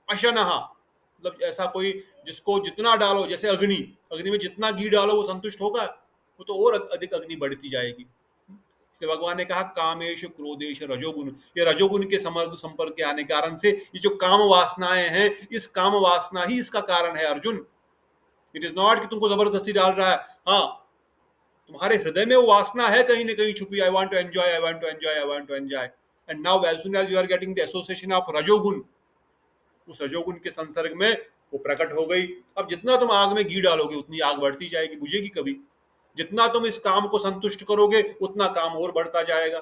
S1: अशनहा मतलब ऐसा कोई जिसको जितना डालो, जैसे अग्नि में जितना घी डालो वो संतुष्ट होगा, वो तो और अधिक अग्नि बढ़ती जाएगी। इसलिए भगवान ने कहा कामेश क्रोधेश रजोगुण, ये रजोगुण के संपर्क के आने के कारण से ये जो काम वासनाएं हैं, इस काम वासना ही इसका कारण है अर्जुन। इट इज नॉट कि तुमको जबरदस्ती डाल रहा है। हाँ, तुम्हारे हृदय में वो वासना है कहीं ना कहीं छुपी, I want to enjoy, I want to enjoy, I want to enjoy. And now as soon as you are getting the association of रजोगुण, उस रजोगुण के संसर्ग में वो प्रकट हो गई। अब जितना तुम आग में घी डालोगे उतनी आग बढ़ती जाएगी, बुझेगी कभी। जितना तुम इस काम को संतुष्ट करोगे उतना काम और बढ़ता जाएगा,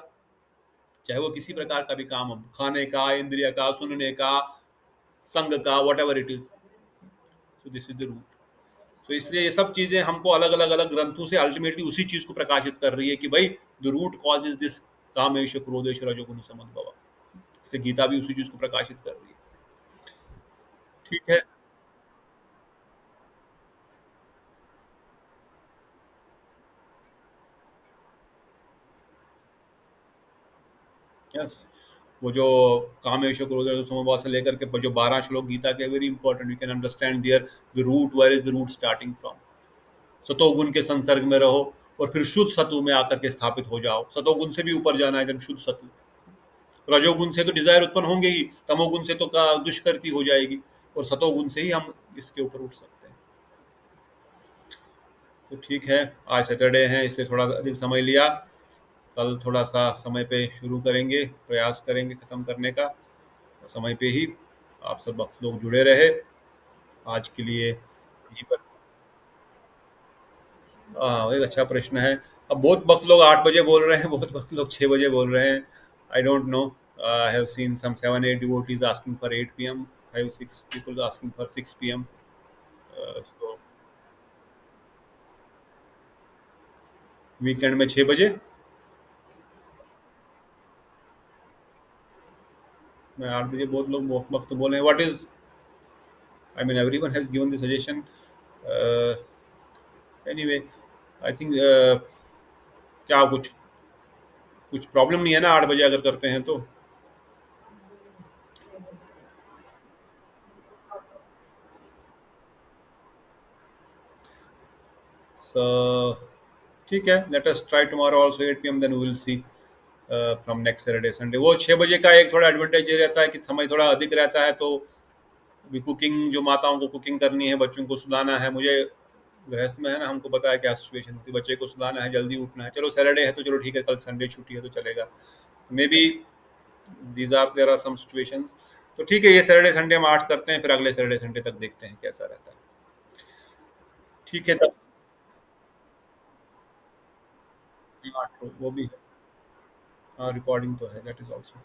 S1: चाहे वो किसी प्रकार का भी काम हो, खाने का, इंद्रिय का, सुनने का, संग का, whatever it is. So this is the root. तो इसलिए ये सब चीजें हमको अलग अलग अलग ग्रंथों से अल्टीमेटली उसी चीज को प्रकाशित कर रही है कि भाई the root cause is this कामेश क्रोधेश रजोगुण समद्भव। इसलिए गीता भी उसी चीज को प्रकाशित कर रही है। ठीक है। यस, वो जो कामेश क्रोध समभाव से लेकर के जो 12 श्लोक गीता के, very important, you can understand there the root, where is the root starting from. सतोगुण के संसर्ग में रहो और फिर शुद्ध सतु में आकर के स्थापित हो जाओ। सतोगुण से भी ऊपर जाना है, देन शुद्ध सतु। रजोगुण से तो डिजायर उत्पन्न होंगे ही, तमोगुण से तो दुष्कृति हो जाएगी, और सतोगुण से ही हम इसके ऊपर उठ सकते हैं। तो ठीक है, आज सैटरडे है इसलिए थोड़ा अधिक समय लिया। कल थोड़ा सा समय पे शुरू करेंगे, प्रयास करेंगे खत्म करने का समय पे ही। आप सब लोग जुड़े रहे। आज के लिए यहीं पर। हाँ, एक अच्छा प्रश्न है। अब बहुत वक्त लोग 8 बजे बोल रहे हैं, बहुत वक्त लोग 6 बजे बोल रहे हैं। I don't know. I have seen some 7-8 devotees asking for 8 p.m., 5-6 people asking for 6 p.m. तो वीकेंड में 6 बजे। मैं 8 बजे, बहुत लोग वक्त बोल रहे हैं। What is, I mean everyone has given the suggestion. Anyway, I think क्या कुछ कुछ प्रॉब्लम नहीं है ना 8 बजे अगर करते हैं तो। सो ठीक है, let us try tomorrow also 8 p.m. Then we will see from next Saturday Sunday. वो 6 बजे का एक थोड़ा एडवांटेज ये रहता है कि समय थोड़ा अधिक रहता है, तो अभी कुकिंग, जो माताओं को कुकिंग करनी है, बच्चों को सुलाना है, मुझे गृहस्थ में है ना, हमको पता है क्या सिचुएशन होती है, बच्चे को सुलाना है, जल्दी उठना है। चलो सैटरडे है तो चलो ठीक है, कल संडे छुट्टी है तो चलेगा। Maybe these are there are some situations. तो ठीक है, ये सैटरडे संडे हम 8 करते हैं, फिर अगले सैटरडे संडे तक देखते हैं कैसा रहता है। ठीक है तब। 8 वो भी है। हाँ, रिकॉर्डिंग तो है, दैट इज ऑल्सो।